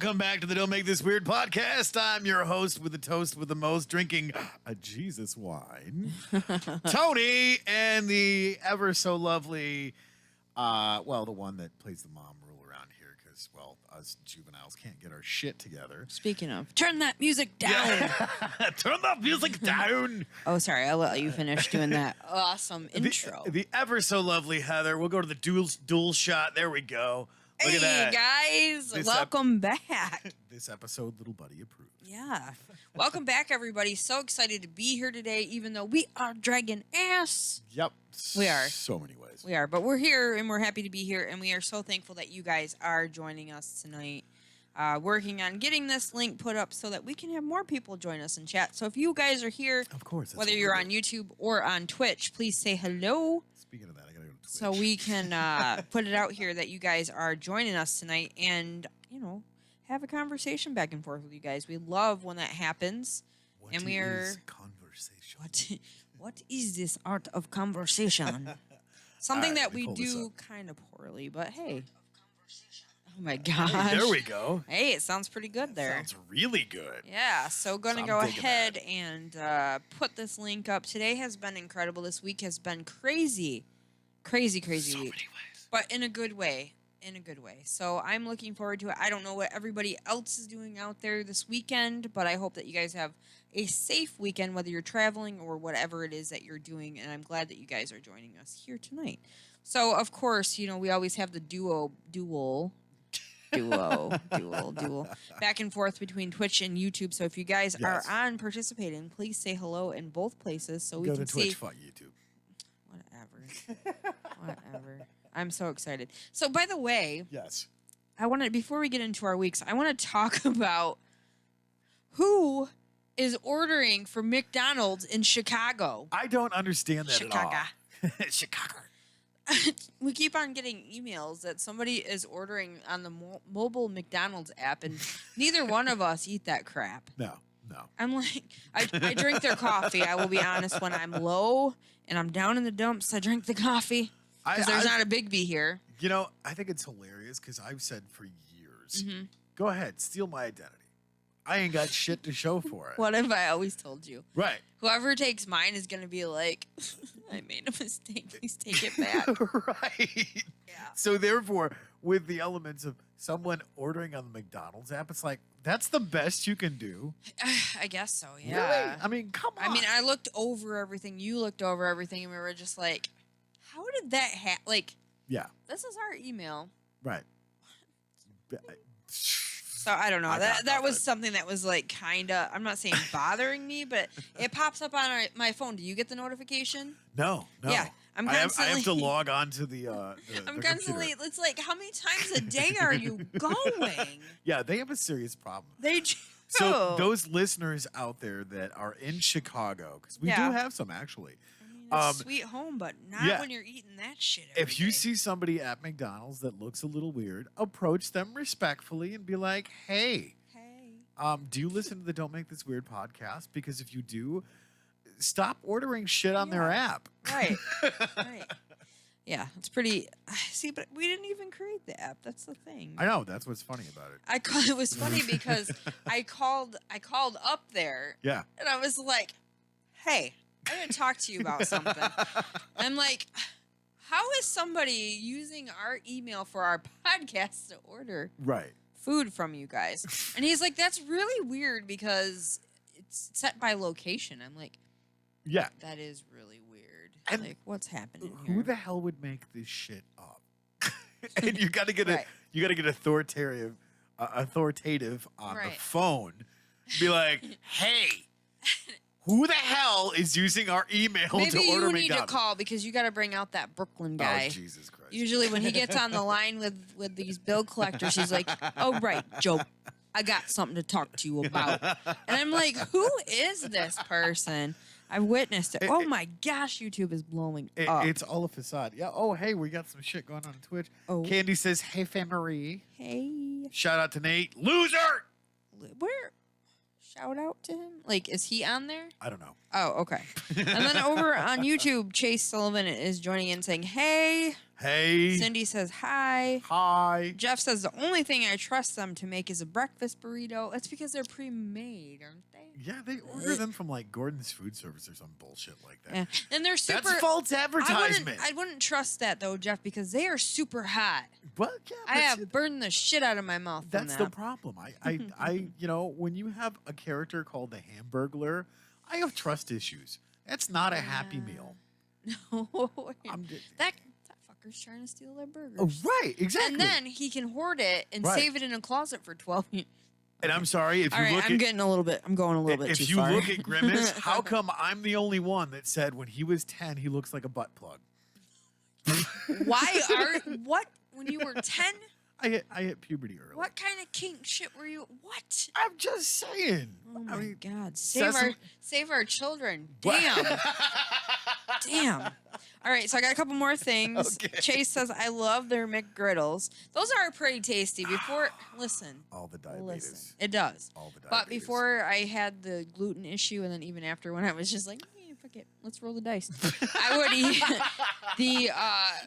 Welcome back to the Don't Make This Weird podcast. I'm your host with the toast with the most, drinking a Jesus wine, Tony, and the ever so lovely, the one that plays the mom rule around here because, us juveniles can't get our shit together. Speaking of, turn that music down. Yeah. Turn that music down. Oh, sorry. I'll let you finish doing that awesome intro. The ever so lovely Heather. We'll go to the dual shot. There we go. Look at that. Guys, welcome back. This episode, little buddy approved. Yeah. Welcome back, everybody. So excited to be here today, even though we are dragging ass. Yep. We are. So many ways. We are, but we're here, and we're happy to be here, and we are so thankful that you guys are joining us tonight. Working on getting this link put up so that we can have more people join us in chat. So if you guys are here, of course, whether you're on YouTube or on Twitch, please say hello. Speaking of that, I gotta go to Twitch. So we can put it out here that you guys are joining us tonight and, have a conversation back and forth with you guys. We love when that happens. What and we are conversation? What is this art of conversation? Something that we do kind of poorly, but hey. Oh my gosh. Hey, there we go. Hey, it sounds pretty good there. Sounds really good. Yeah, so going to go ahead and put this link up. Today has been incredible. This week has been crazy. Crazy so week. So many ways. But in a good way. So I'm looking forward to it. I don't know what everybody else is doing out there this weekend, but I hope that you guys have a safe weekend, whether you're traveling or whatever it is that you're doing. And I'm glad that you guys are joining us here tonight. So, of course, we always have the dual back and forth between Twitch and YouTube. So if you guys are on participating, please say hello in both places so we can see. Go to Twitch, fuck YouTube. Whatever. I'm so excited. So by the way, yes, before we get into our weeks, I want to talk about who is ordering for McDonald's in Chicago. I don't understand that at all. Chicago. We keep on getting emails that somebody is ordering on the mobile McDonald's app, and neither one of us eat that crap. No. I'm like, I drink their coffee. I will be honest, when I'm low and I'm down in the dumps, I drink the coffee because there's not a Big B here. I think it's hilarious because I've said for years, go ahead, steal my identity. I ain't got shit to show for it. What have I always told you? Right. Whoever takes mine is going to be like, I made a mistake. Please take it back. Right. Yeah. So therefore, with the elements of someone ordering on the McDonald's app, it's like, that's the best you can do? I guess so, yeah. Really? I mean, come on. I mean, I looked over everything. You looked over everything, and we were just like, how did that happen? Like, yeah. This is our email. Right. So I don't know. That was something that was like kind of, I'm not saying bothering me, but it pops up on my phone. Do you get the notification? No. Yeah. I have to log on to the I'm constantly, computer. It's like, how many times a day are you going? Yeah, they have a serious problem. They do. So those listeners out there that are in Chicago, because we do have some actually. It's sweet home, but not when you're eating that shit every If you day. see somebody at McDonald's that looks a little weird, approach them respectfully and be like, hey, do you listen to the Don't Make This Weird podcast? Because if you do, stop ordering shit on their app. Right. Yeah, it's pretty. See, but we didn't even create the app. That's the thing. I know. That's what's funny about it. It was funny because I called up there. Yeah. And I was like, hey, I'm going to talk to you about something. I'm like, how is somebody using our email for our podcast to order food from you guys? And he's like, that's really weird because it's set by location. I'm like, yeah, that is really weird. And like, what's happening here? Who the hell would make this shit up? And you got to get authoritative on the phone. Be like, hey. Who the hell is using our email to order McDonald's? Maybe you need to call because you got to bring out that Brooklyn guy. Oh, Jesus Christ. Usually when he gets on the line with these bill collectors, he's like, oh, right, Joe, I got something to talk to you about. And I'm like, who is this person? I've witnessed it. Oh, my gosh, YouTube is blowing up. It's all a facade. Yeah. Oh, hey, we got some shit going on Twitch. Oh. Candy says, hey, Famarie. Hey. Shout out to Nate. Loser! Where? Shout out to him? Like, is he on there? I don't know. Oh, okay. And then over on YouTube, Chase Sullivan is joining in saying, hey. Hey. Cindy says hi. Hi. Jeff says the only thing I trust them to make is a breakfast burrito. It's because they're pre-made, aren't they? Yeah, they order them from like Gordon's Food Service or some bullshit like that. Yeah. And they're super. That's false advertisement. I wouldn't trust that though, Jeff, because they are super hot. Well, yeah, I have burned the shit out of my mouth. That's the problem. I, when you have a character called the Hamburglar, I have trust issues. That's not a Happy Meal. No, that fucker's trying to steal their burgers. Oh, right, exactly. And then he can hoard it and save it in a closet for 12 years. And I'm sorry if you look at... I'm going a little bit too far. If you look at Grimace, how come I'm the only one that said when he was 10, he looks like a butt plug? When you were 10? I hit puberty early. What kind of kink shit were you? What? I'm just saying. Oh my God! Save our children. Damn. Damn. All right, so I got a couple more things. Okay. Chase says I love their McGriddles. Those are pretty tasty. Listen. All the diabetes. Listen, it does. All the diabetes. But before I had the gluten issue, and then even after, when I was just like, fuck it, let's roll the dice. I would eat the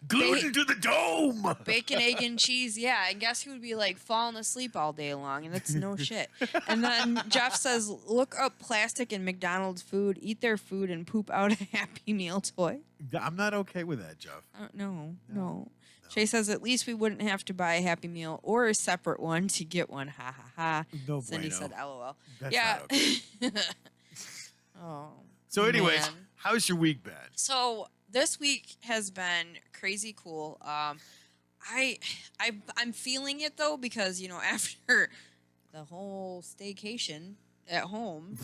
gluten to the dome. Bacon, egg, and cheese. Yeah, and guess who would be like falling asleep all day long? And that's no shit. And then Jeff says, look up plastic in McDonald's food, eat their food, and poop out a Happy Meal toy. I'm not okay with that, Jeff. No. Shay says at least we wouldn't have to buy a Happy Meal or a separate one to get one. Ha ha ha. No Cindy bueno. said, LOL. That's not okay. Oh. So, anyways, man. How's your week been? So this week has been crazy cool. I'm feeling it though because after the whole staycation at home,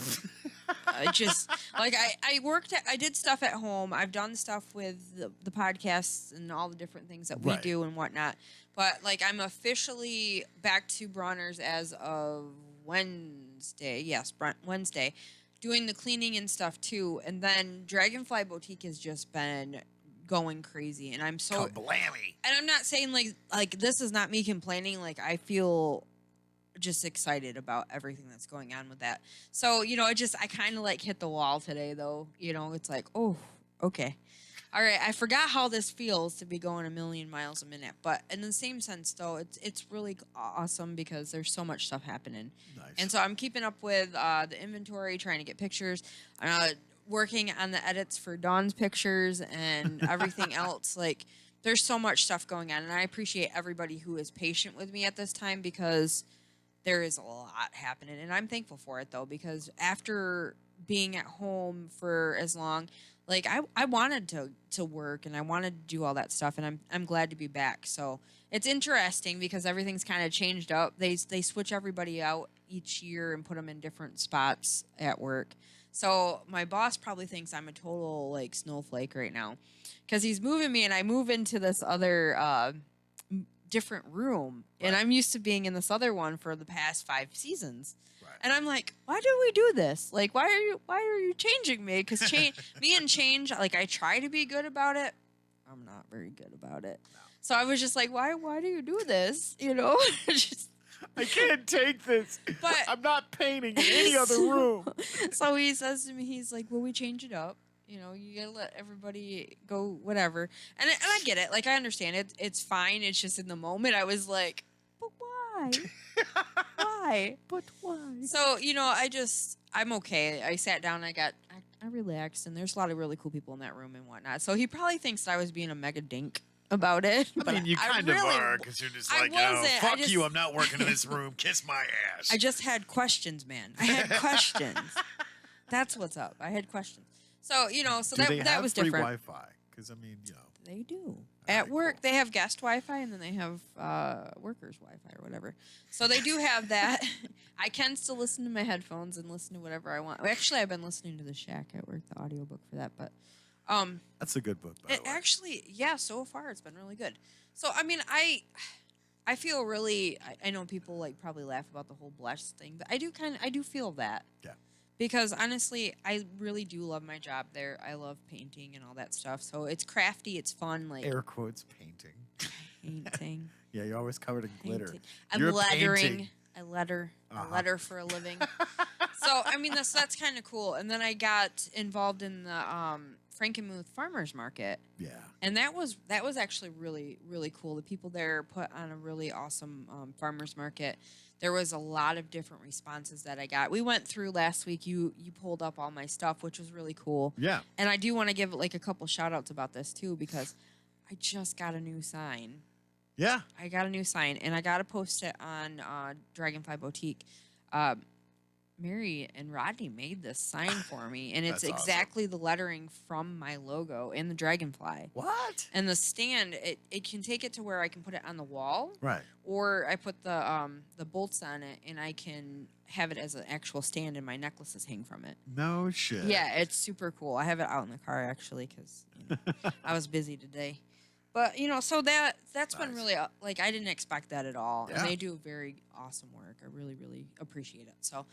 I just I did stuff at home. I've done stuff with the podcasts and all the different things that we do and whatnot. But I'm officially back to Bronner's as of Wednesday. Yes, Wednesday. Doing the cleaning and stuff too, and then Dragonfly Boutique has just been going crazy, and I'm so kablammy. And I'm not saying like this is not me complaining. I feel just excited about everything that's going on with that. So I kind of hit the wall today though. It's like, oh, okay, all right. I forgot how this feels to be going a million miles a minute, but in the same sense though, it's really awesome because there's so much stuff happening. Nice. And so I'm keeping up with the inventory, trying to get pictures, working on the edits for Dawn's pictures and everything else. There's so much stuff going on, and I appreciate everybody who is patient with me at this time because there is a lot happening, and I'm thankful for it though because after being at home for as long, I wanted to work and I wanted to do all that stuff, and I'm glad to be back. So it's interesting because everything's kind of changed up. They switch everybody out each year and put them in different spots at work. So my boss probably thinks I'm a total snowflake right now because he's moving me and I move into this other different room, and I'm used to being in this other one for the past 5 seasons. And I'm like, why do we do this? Why are you changing me? Because me and change, I try to be good about it. I'm not very good about it. No. So I was just like, why do you do this? I can't take this. But I'm not painting in any other room. So he says to me, he's like, well, we change it up. You gotta let everybody go, whatever. And I get it. I understand it. It's fine. It's just in the moment I was like, but why? Why? But why? So, I'm okay. I sat down, I relaxed, and there's a lot of really cool people in that room and whatnot. So he probably thinks that I was being a mega dink about it. I mean, you kind of are, because you're just like, fuck you, I'm not working in this room. Kiss my ass. I just had questions, man. I had questions. That's what's up. I had questions. So, that was different. Wi-Fi? Because, They do. At work, they have guest Wi-Fi, and then they have workers Wi-Fi or whatever. So they do have that. I can still listen to my headphones and listen to whatever I want. Actually, I've been listening to The Shack at work, the audiobook for that. But that's a good book, by the way. Actually, yeah, so far it's been really good. So, I feel really... I know people probably laugh about the whole blush thing, but I do feel that. Yeah. Because honestly, I really do love my job there. I love painting and all that stuff. So it's crafty, it's fun. Air quotes, painting. Painting. Yeah, you're always covered in glitter. I'm lettering. I letter. I letter for a living. So that's kind of cool. And then I got involved in the Frankenmuth Farmers Market. Yeah. And that was actually really, really cool. The people there put on a really awesome farmers market. There was a lot of different responses that I got. We went through last week. You pulled up all my stuff, which was really cool. Yeah. And I do want to give like a couple shout outs about this too, because I just got a new sign. Yeah. I got a new sign, and I got to post it on Dragonfly Boutique. Mary and Rodney made this sign for me, and it's exactly the lettering from my logo in the Dragonfly. What? And the stand, it can take it to where I can put it on the wall. Right. Or I put the bolts on it, and I can have it as an actual stand, and my necklaces hang from it. No shit. Yeah, it's super cool. I have it out in the car, actually, because I was busy today. But, so that's been really, like, I didn't expect that at all. Yeah. And they do very awesome work. I really, really appreciate it. So,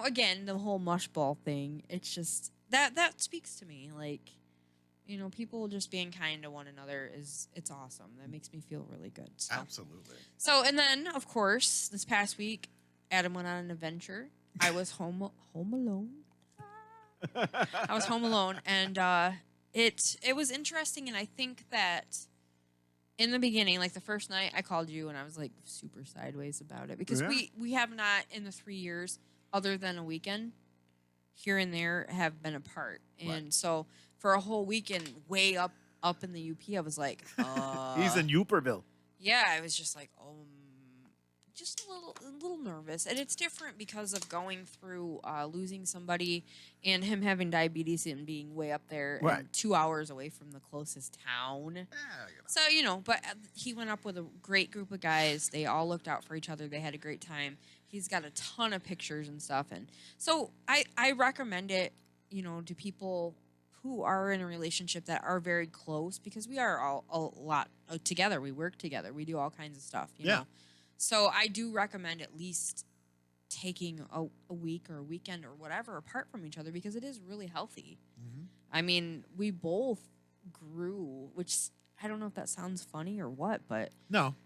again, the whole mush ball thing, it's just, that speaks to me. Like, people just being kind to one another it's awesome. That makes me feel really good. So. Absolutely. So, and then, of course, this past week, Adam went on an adventure. I was home alone. I was home alone, and it was interesting, and I think that in the beginning, like the first night, I called you and I was like super sideways about it because we have not in the 3 years, other than a weekend here and there, have been apart. And so for a whole weekend, way up in the UP, I was like, he's in Uperville. Yeah, I was just like, just a little nervous. And it's different because of going through losing somebody and him having diabetes and being way up there and 2 hours away from the closest town. Yeah, so, but he went up with a great group of guys. They all looked out for each other. They had a great time. He's got a ton of pictures and stuff. And so I recommend it, to people who are in a relationship that are very close, because we are all a lot together. We work together. We do all kinds of stuff, you know. So I do recommend at least taking a week or a weekend or whatever apart from each other, because it is really healthy. Mm-hmm. I mean, we both grew, which I don't know if that sounds funny or what, but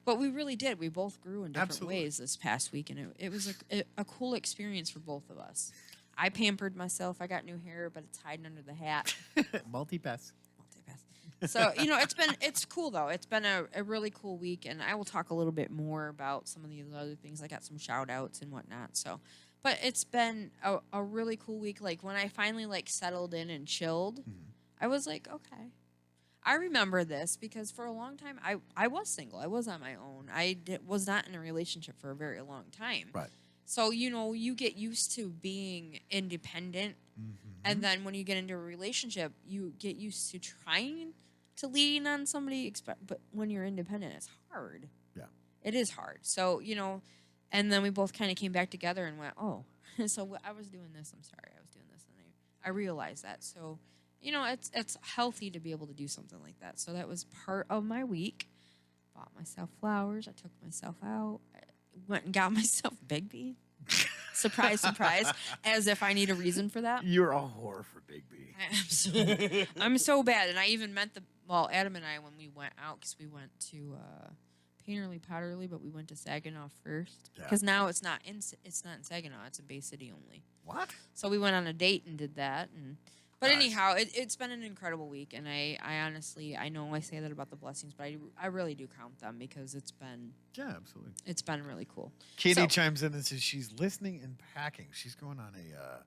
we really did. We both grew in different ways this past week, and it was a cool experience for both of us. I pampered myself. I got new hair, but it's hiding under the hat. Multi-pass. So, it's cool, though. It's been a really cool week, and I will talk a little bit more about some of these other things. I got some shout-outs and whatnot, so. But it's been a really cool week. Like, when I finally, settled in and chilled, I was like, okay. I remember this because for a long time, I was single. I was on my own. I was not in a relationship for a very long time. Right. So, you get used to being independent, and then when you get into a relationship, you get used to trying to lean on somebody, but when you're independent, it's hard. Yeah. It is hard. So, and then we both kind of came back together and went, oh, so I was doing this. I'm sorry. I was doing this. And I realized that. So, it's healthy to be able to do something like that. So that was part of my week. Bought myself flowers. I took myself out. I went and got myself Bigby. Surprise, surprise. As if I need a reason for that. You're a whore for Bigby. I'm so bad. And I even met Adam and I, when we went out, because we went to Painterly Potterly, but we went to Saginaw first. Because now it's not in Saginaw. It's in Bay City only. What? So we went on a date and did that. But anyhow, it's been an incredible week. And I honestly, I know I say that about the blessings, but I really do count them, because it's been... Yeah, absolutely. It's been really cool. Katie chimes in and says she's listening and packing. She's going on a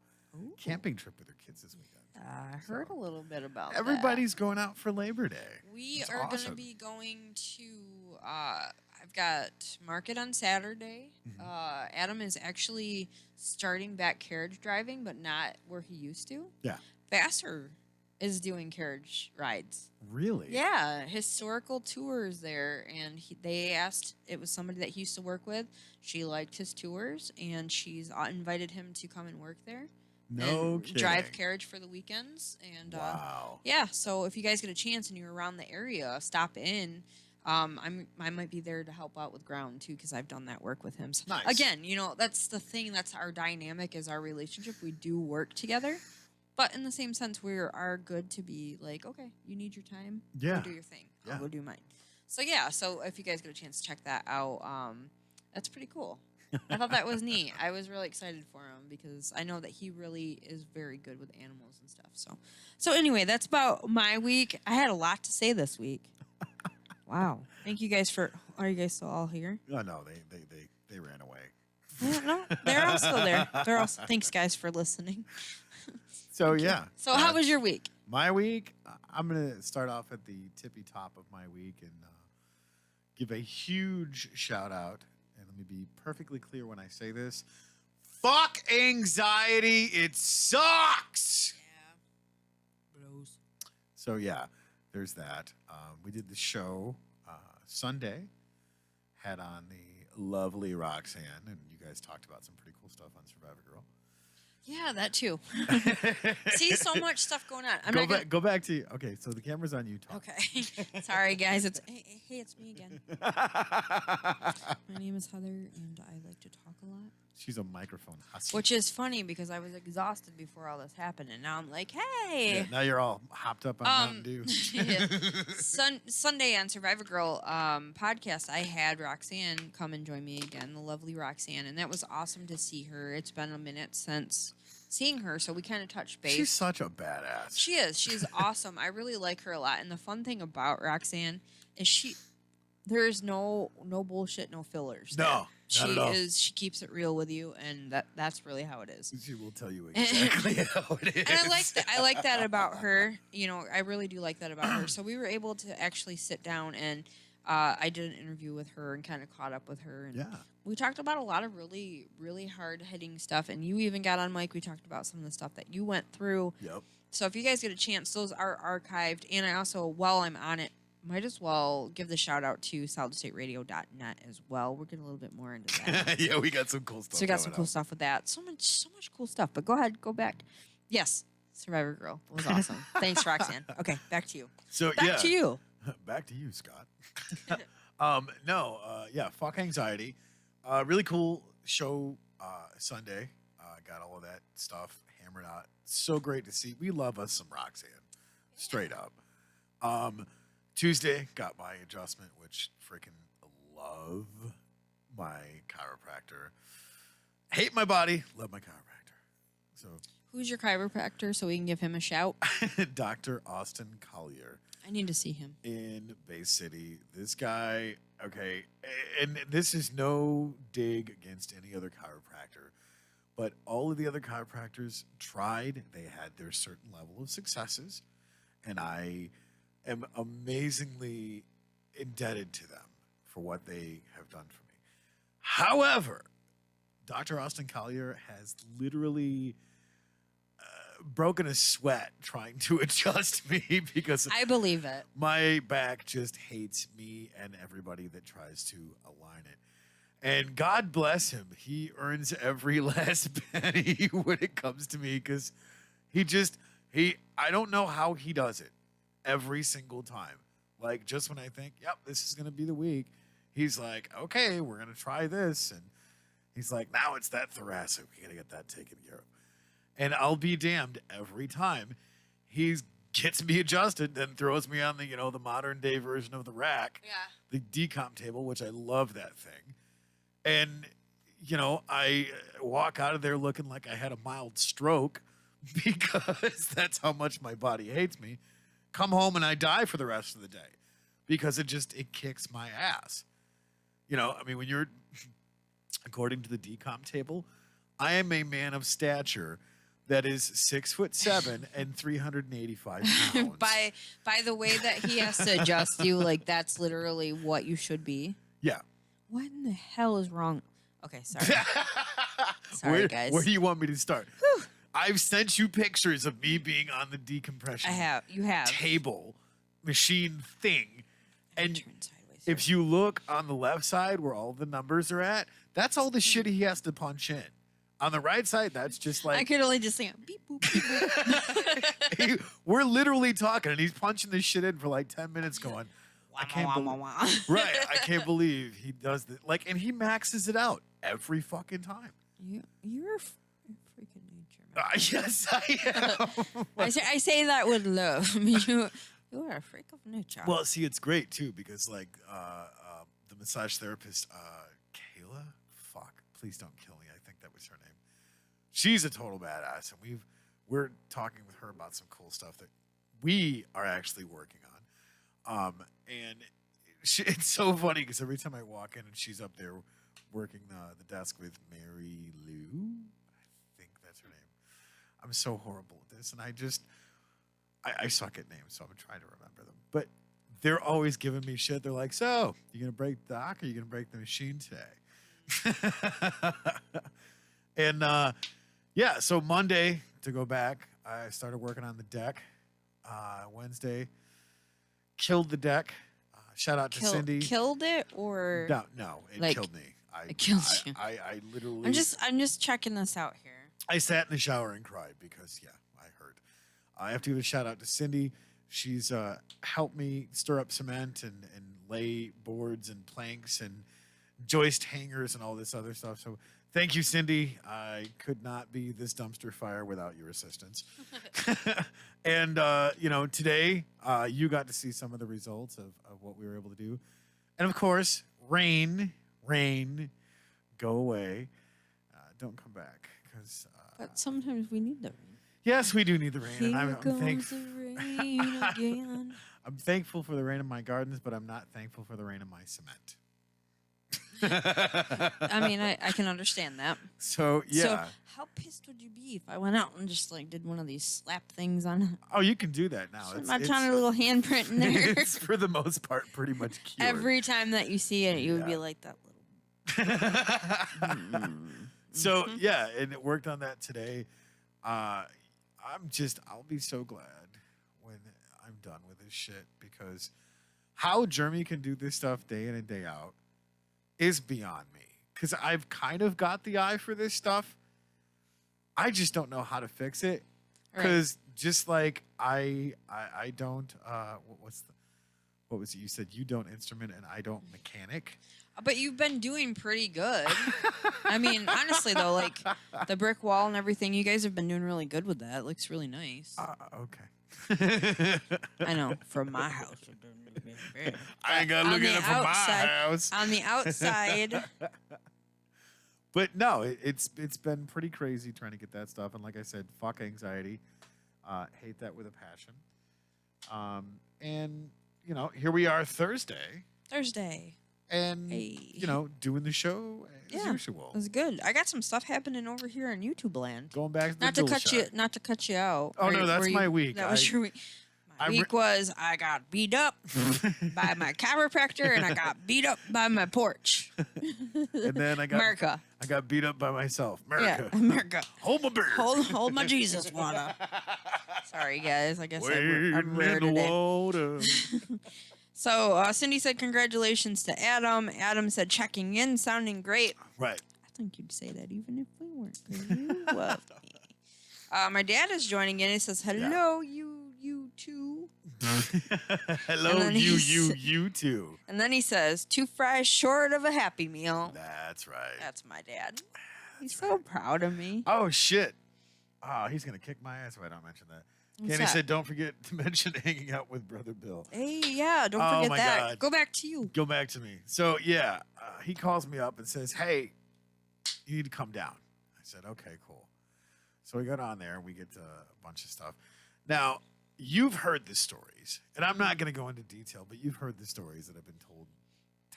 camping trip with her kids this weekend. I heard a little bit about Everybody's going out for Labor Day. We are going to be going to... I've got market on Saturday. Adam is actually starting back carriage driving, but not where he used to. Yeah. Vassar is doing carriage rides. Really? Yeah, historical tours there, and they asked. It was somebody that he used to work with. She liked his tours, and she's invited him to come and work there. No kidding. Drive carriage for the weekends, and wow. Yeah. So if you guys get a chance and you're around the area, stop in. I might be there to help out with ground too, because I've done that work with him. So nice. Again, that's the thing. That's our dynamic, is our relationship. We do work together. But in the same sense, we are good to be like, okay, you need your time. Yeah. Go do your thing. I'll go do mine. So, yeah. So, if you guys get a chance to check that out, that's pretty cool. I thought that was neat. I was really excited for him because I know that he really is very good with animals and stuff. So anyway, that's about my week. I had a lot to say this week. Wow. Thank you guys for. Are you guys still all here? Oh, no, they ran away. Yeah, no, they're all still there. Thanks, guys, for listening. So yeah. So how was your week? My week. I'm gonna start off at the tippy top of my week and give a huge shout out. And let me be perfectly clear when I say this. Fuck anxiety. It sucks. Yeah. Bros. So yeah, there's that. We did the show Sunday. Had on the lovely Roxanne, and you guys talked about some pretty cool stuff on Survivor Girl. Yeah, that too. See, so much stuff going on. Go back to okay. So the camera's on you. Talk. Okay. Sorry, guys. Hey, it's me again. My name is Heather, and I like to talk a lot. She's a microphone hustler. Which is funny because I was exhausted before all this happened, and now I'm like, hey. Yeah, now you're all hopped up on Mountain Dew. Yeah. Sunday on Survivor Girl podcast, I had Roxanne come and join me again, the lovely Roxanne, and that was awesome to see her. It's been a minute since seeing her, so we kind of touched base. She's such a badass. She is. She's awesome. I really like her a lot. And the fun thing about Roxanne is there's no bullshit, no fillers. No. She keeps it real with you, and that's really how it is. She will tell you exactly how it is. And I like that about her. You know, I really do like that about her. So we were able to actually sit down and I did an interview with her and kind of caught up with her. And we talked about a lot of really, really hard-hitting stuff. And you even got on mic. We talked about some of the stuff that you went through. Yep. So if you guys get a chance, those are archived. And I also, while I'm on it, might as well give the shout out to solidstateradio.net as well. We're getting a little bit more into that. Yeah, we got some cool stuff. So we got some cool stuff with that. So much cool stuff. But go ahead, go back. Yes, Survivor Girl was awesome. Thanks, Roxanne. Okay, back to you. So back to you. Back to you, Scott. Fuck anxiety. Really cool show Sunday. Got all of that stuff hammered out. So great to see. We love us some Roxanne. Straight up. Tuesday, got my adjustment, which freaking love my chiropractor. Hate my body, love my chiropractor. So, who's your chiropractor so we can give him a shout? Dr. Austin Collier. I need to see him. In Bay City. This guy, okay, and this is no dig against any other chiropractor, but all of the other chiropractors tried. They had their certain level of successes, and I am amazingly indebted to them for what they have done for me. However, Dr. Austin Collier has literally broken a sweat trying to adjust me because I believe it. My back just hates me and everybody that tries to align it. And God bless him. He earns every last penny when it comes to me because I don't know how he does it. Every single time. Like, just when I think, yep, this is going to be the week, he's like, okay, we're going to try this. And he's like, now it's that thoracic. We got to get that taken care of. And I'll be damned every time he gets me adjusted, then throws me on the modern day version of the rack, the decomp table, which I love that thing. And, I walk out of there looking like I had a mild stroke because that's how much my body hates me. Come home and I die for the rest of the day because it kicks my ass. When you're, according to the decomp table, I am a man of stature that is 6'7" and 385 pounds. by the way that he has to adjust you, like that's literally what you should be. Yeah. What in the hell is wrong? Okay, sorry. Sorry, guys. Where do you want me to start? Whew. I've sent you pictures of me being on the decompression You have. Table machine thing. And if you look on the left side where all the numbers are at, that's all the shit he has to punch in. On the right side, that's just like... I could only just sing beep, boop, beep, boop. We're literally talking, and he's punching this shit in for like 10 minutes going, I can't believe he does this. Like, and he maxes it out every fucking time. You're a freaking nature, man. Yes, I am. I say that with love. You are a freak of nature. Well, see, it's great, too, because, like, the massage therapist, Kayla, Please don't kill me. I think that was her name. She's a total badass, and we're talking with her about some cool stuff that we are actually working on. And it's so funny because every time I walk in and she's up there working the desk with Mary Lou, I think that's her name. I'm so horrible at this, and I suck at names, so I'm trying to remember them. But they're always giving me shit. They're like, so, you going to break the dock or you going to break the machine today? And, yeah, so Monday, to go back, I started working on the deck. Wednesday, killed the deck. Shout out to Cindy. Killed it or no, it killed me. It killed you. I literally. I'm just checking this out here. I sat in the shower and cried because I hurt. I have to give a shout out to Cindy. She's helped me stir up cement and lay boards and planks and joist hangers and all this other stuff. So thank you, Cindy. I could not be this dumpster fire without your assistance. And, today you got to see some of the results of what we were able to do. And, of course, rain, go away. Don't come back. But sometimes we need the rain. Yes, we do need the rain. Here and comes the rain again. I'm thankful for the rain in my gardens, but I'm not thankful for the rain in my cement. I mean, I can understand that. So, yeah. So, how pissed would you be if I went out and just did one of these slap things on it? Oh, you can do that now. My tiny little handprint in there. It's for the most part pretty much cured. Every time that you see it, you would be like that little. So, yeah, and it worked on that today. I'll be so glad when I'm done with this shit because how Jeremy can do this stuff day in and day out is beyond me. Because I've kind of got the eye for this stuff. I just don't know how to fix it. Because just like I don't, what was it? You said you don't instrument and I don't mechanic. But you've been doing pretty good. I mean, honestly, though, the brick wall and everything, you guys have been doing really good with that. It looks really nice. Okay. I know. From my house. I ain't got to look at it from my house. On the outside. But no, it's been pretty crazy trying to get that stuff. And like I said, fuck anxiety. Hate that with a passion. And, here we are Thursday. And, doing the show as usual. It was good. I got some stuff happening over here on YouTube land. Going back to the not to cut you out. Oh, no, that's my week. That was your week. My week was I got beat up by my chiropractor and I got beat up by my porch. And then I got beat up by myself. America. Yeah, America. Hold my beer. Hold my Jesus water. Sorry, guys. I guess I'm rare in the today. water. So Cindy said congratulations to Adam. Adam said checking in, sounding great. Right. I think you'd say that even if we weren't, because you love me. My dad is joining in. He says, hello, you two. Hello, you two. And then he says, 2 fries short of a Happy Meal. That's right. That's my dad. He's so proud of me. Oh, shit. Oh, he's going to kick my ass if I don't mention that. Kenny said, don't forget to mention hanging out with Brother Bill. Hey, yeah, don't forget that. God. Go back to you. Go back to me. So, yeah, he calls me up and says, hey, you need to come down. I said, okay, cool. So we got on there and we get a bunch of stuff. Now, you've heard the stories, and I'm not going to go into detail, but you've heard the stories that I've been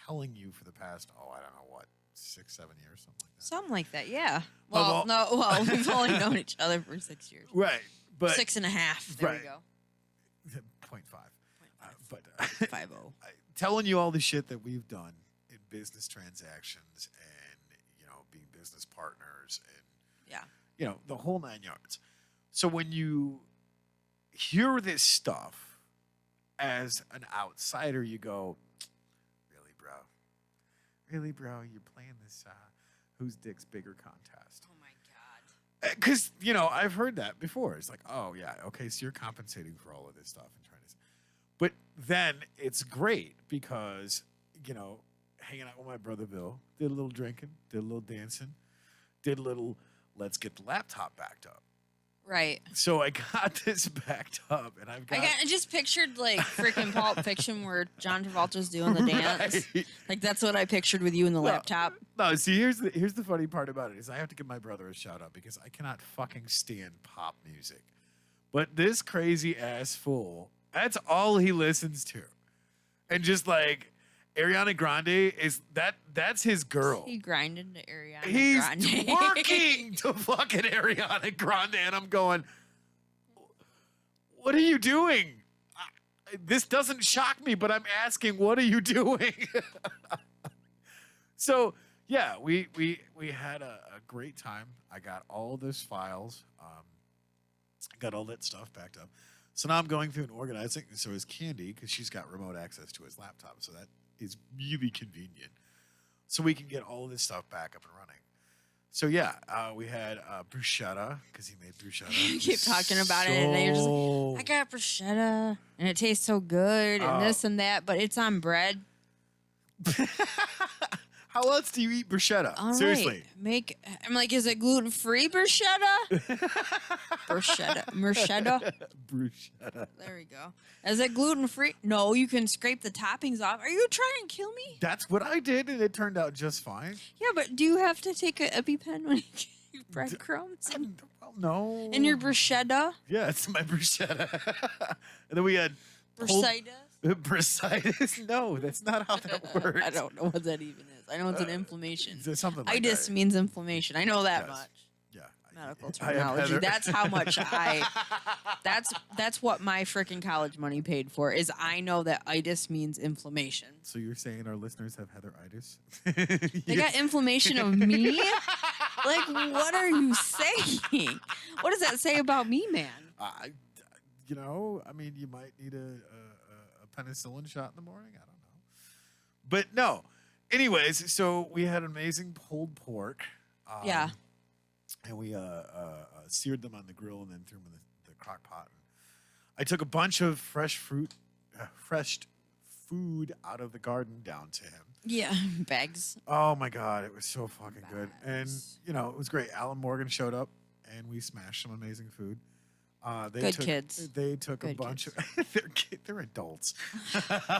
telling you for the past, I don't know, 6, 7 years, something like that. Something like that, yeah. Well, we've only known each other for 6 years. Right. But 6.5. There we go. 0.5. But 5.0. Telling you all the shit that we've done in business transactions and, being business partners and, the whole 9 yards. So when you hear this stuff as an outsider, you go, really, bro, you're playing this whose dick's bigger contest. Oh, my God. Because, I've heard that before. It's like, oh, yeah, okay, so you're compensating for all of this stuff and trying to. But then it's great because, hanging out with my brother Bill, did a little drinking, did a little dancing, did a little, let's get the laptop backed up. Right. So I got this backed up, and I just pictured like freaking Pulp Fiction where John Travolta's doing the dance. Right. Like that's what I pictured with you in the laptop. No, see, here's the funny part about it is I have to give my brother a shout out because I cannot fucking stand pop music. But this crazy ass fool, that's all he listens to. And just like Ariana Grande that's his girl. He grinded to Ariana Grande. He's working to fucking Ariana Grande, and I'm going, what are you doing? This doesn't shock me, but I'm asking, what are you doing? So yeah, we had a great time. I got all those files, got all that stuff backed up. So now I'm going through and organizing. So is Candy, because she's got remote access to his laptop. So that is really convenient. So we can get all of this stuff back up and running. So yeah, we had bruschetta, because he made bruschetta. You keep talking about it, and then you're just like, I got bruschetta, and it tastes so good, and this and that, but it's on bread. How else do you eat bruschetta? All Seriously. Right. I'm like, is it gluten-free bruschetta? Bruschetta. Bruschetta. There we go. Is it gluten-free? No, you can scrape the toppings off. Are you trying to kill me? That's what I did, and it turned out just fine. Yeah, but do you have to take an EpiPen when you get breadcrumbs? Well, no. And your bruschetta? Yeah, it's my bruschetta. And then we had... Bursitis? Bursitis? No, that's not how that works. I don't know what that even is. I know it's an inflammation. It's something like Itis that. means inflammation. I know that much. Yeah. Medical terminology. That's how much that's what my freaking college money paid for, is I know that itis means inflammation. So you're saying our listeners have Heatheritis? They got inflammation of me? Like, what are you saying? What does that say about me, man? You know, I mean, you might need a penicillin shot in the morning. I don't know. But no. Anyways, so we had amazing pulled pork. Yeah. And we seared them on the grill and then threw them in the crock pot. And I took a bunch of fresh food out of the garden down to him. Yeah, bags. Oh my God, it was so fucking good. And, you know, it was great. Alan Morgan showed up and we smashed some amazing food. Kids. They took Good a bunch of they're adults.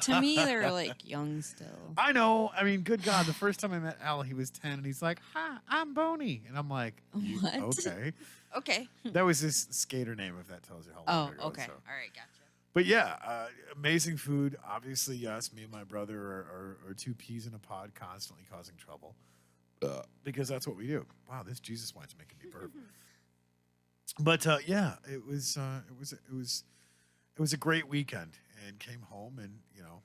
To me, they're like young still. I know. I mean, good God, the first time I met Al, he was 10 and he's like, "Hi, I'm Boney." And I'm like, what? Okay. Okay. That was his skater name, if that tells you how long ago. Okay. So. All right, gotcha. But yeah, amazing food. Obviously, yes, me and my brother are two peas in a pod constantly causing trouble. Because that's what we do. Wow, this Jesus wine's making me burp. But yeah, it was a great weekend, and came home and, you know,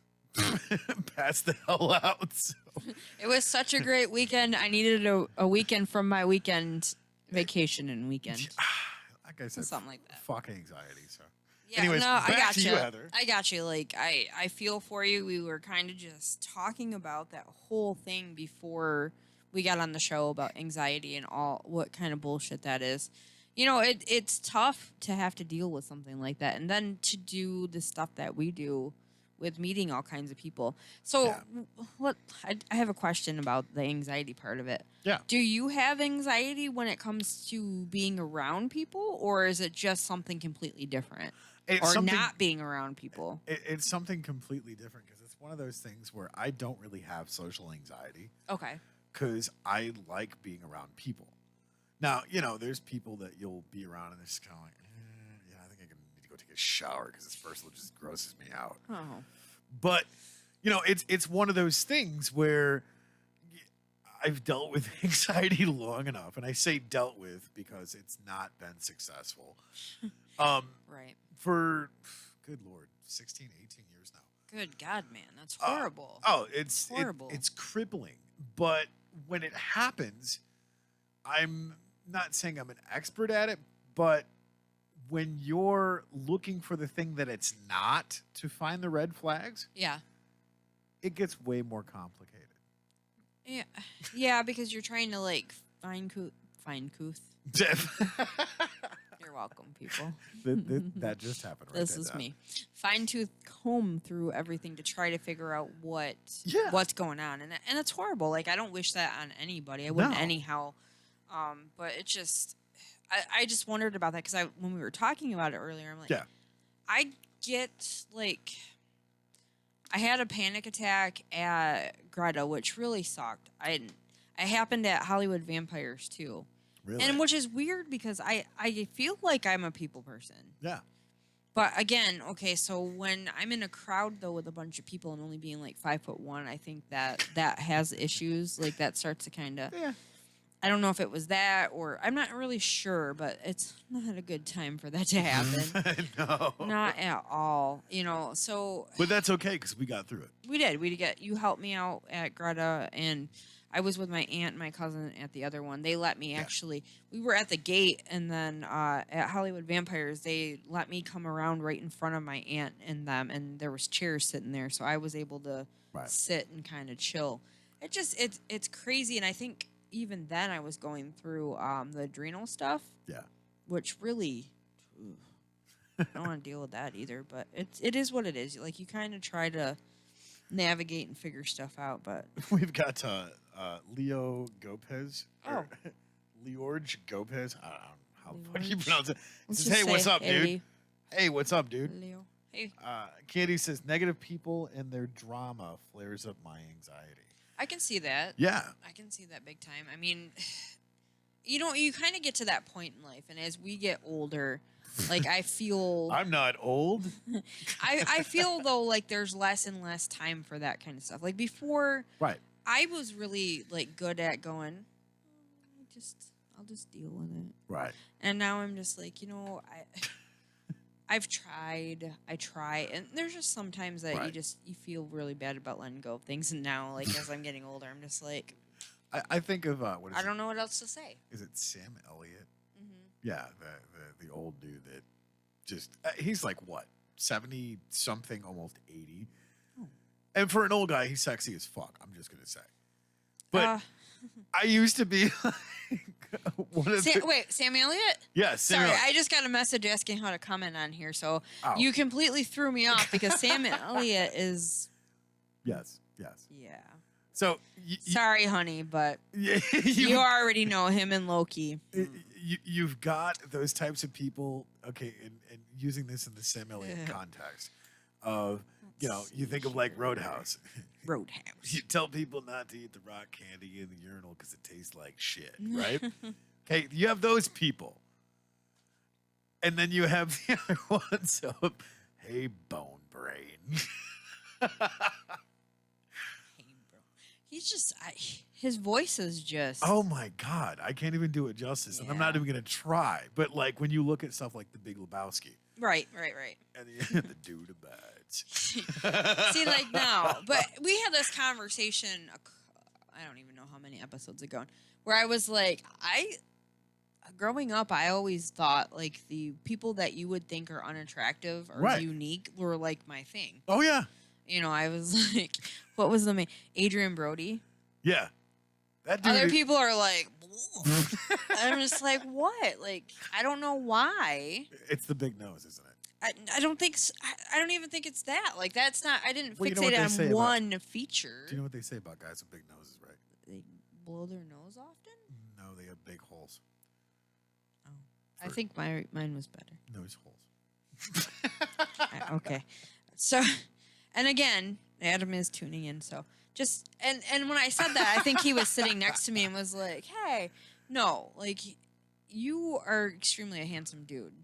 passed the hell out. So. It was such a great weekend. I needed a weekend from my weekend vacation and weekend. Like I said, something like that. Fuck anxiety. So. Yeah, anyways, no, back I got to you. you, Heather. I got you. Like, I feel for you. We were kind of just talking about that whole thing before we got on the show about anxiety and all what kind of bullshit that is. You know, it's tough to have to deal with something like that, and then to do the stuff that we do with meeting all kinds of people. So, yeah. I have a question about the anxiety part of it. Yeah. Do you have anxiety when it comes to being around people, or is it just something completely different? Or not being around people? It's something completely different, because it's one of those things where I don't really have social anxiety. Okay. Because I like being around people. Now, you know, there's people that you'll be around and they're just kind of like, yeah, I think I need to go take a shower because this person just grosses me out. Oh. But, you know, it's one of those things where I've dealt with anxiety long enough. And I say dealt with because it's not been successful. Right. For, good Lord, 16, 18 years now. Good God, man. That's horrible. It's horrible. It's crippling. But when it happens, I'm not saying I'm an expert at it, but when you're looking for the thing that it's not to find the red flags, yeah, it gets way more complicated. Yeah, yeah, because you're trying to like fine tooth. You're welcome, people. That just happened. Right This is me. Fine tooth comb through everything to try to figure out what's going on, and it's horrible. Like, I don't wish that on anybody. I wouldn't anyhow. But it just, I just wondered about that because when we were talking about it earlier, I'm like, yeah. I get like, I had a panic attack at Greta, which really sucked. I happened at Hollywood Vampires too. Really? And which is weird because I feel like I'm a people person. Yeah. But again, okay, so when I'm in a crowd though with a bunch of people and only being like 5'1", I think that has issues. Like that starts to kind of. Yeah. I don't know if it was that or I'm not really sure, but it's not a good time for that to happen. No. Not at all. You know, so. But that's okay because we got through it. We did. You helped me out at Greta, and I was with my aunt and my cousin at the other one. They let me actually. We were at the gate, and then at Hollywood Vampires, they let me come around right in front of my aunt and them, and there was chairs sitting there, so I was able to sit and kind of chill. It's crazy, and I think even then I was going through the adrenal stuff. Yeah. Which really. I don't want to deal with that either, but it is what it is. Like you kind of try to navigate and figure stuff out, but we've got Leo Gopez. Oh, Leorge Gopez. I don't know how you pronounce it. He says, "Hey, what's up, dude? Hey, what's up, dude?" Leo. Hey. Candy says, "Negative people and their drama flares up my anxiety." I can see that. Yeah, I can see that big time. I mean, you kind of get to that point in life, and as we get older. Like I feel I'm not old. I feel though like there's less and less time for that kind of stuff. Like before, right? I was really like good at going. I'll just deal with it. Right. And now I'm just like I've tried. I try, and there's just sometimes that you feel really bad about letting go of things. And now like as I'm getting older, I'm just like. I think of what is I don't know what else to say. Is it Sam Elliott? Yeah, the old dude that just he's like what 70 something, almost 80, and for an old guy, he's sexy as fuck. I'm just gonna say, but I used to be like one of Sam Elliott? Yes. Sorry, I just got a message asking how to comment on here, so you completely threw me off because Sam Elliott is. Yes. Yeah. So sorry, honey, but you already know him and Loki. You've got those types of people, okay, and using this in the Sam Elliott context of, you think of like Roadhouse. Roadhouse. You tell people not to eat the rock candy in the urinal because it tastes like shit, right? Okay, you have those people. And then you have the other ones of, hey, bone brain. He's just, his voice is just. Oh my God, I can't even do it justice, and I'm not even gonna try. But like when you look at stuff like The Big Lebowski, right, and the dude abides. See, like now, but we had this conversation. I don't even know how many episodes ago, where I was like, growing up, I always thought like the people that you would think are unattractive or unique were like my thing. Oh yeah. I was like, what was the name? Adrian Brody. Yeah. That dude Other people are like, I'm just like, what? Like, I don't know why. It's the big nose, isn't it? I don't think I don't even think it's that. Like, that's not. I didn't fixate on one feature. Do you know what they say about guys with big noses, right? They blow their nose often? No, they have big holes. Oh, I think mine was better. Nose holes. Okay, so. And again, Adam is tuning in, so just and when I said that, I think he was sitting next to me and was like, "Hey, no, like you are extremely a handsome dude."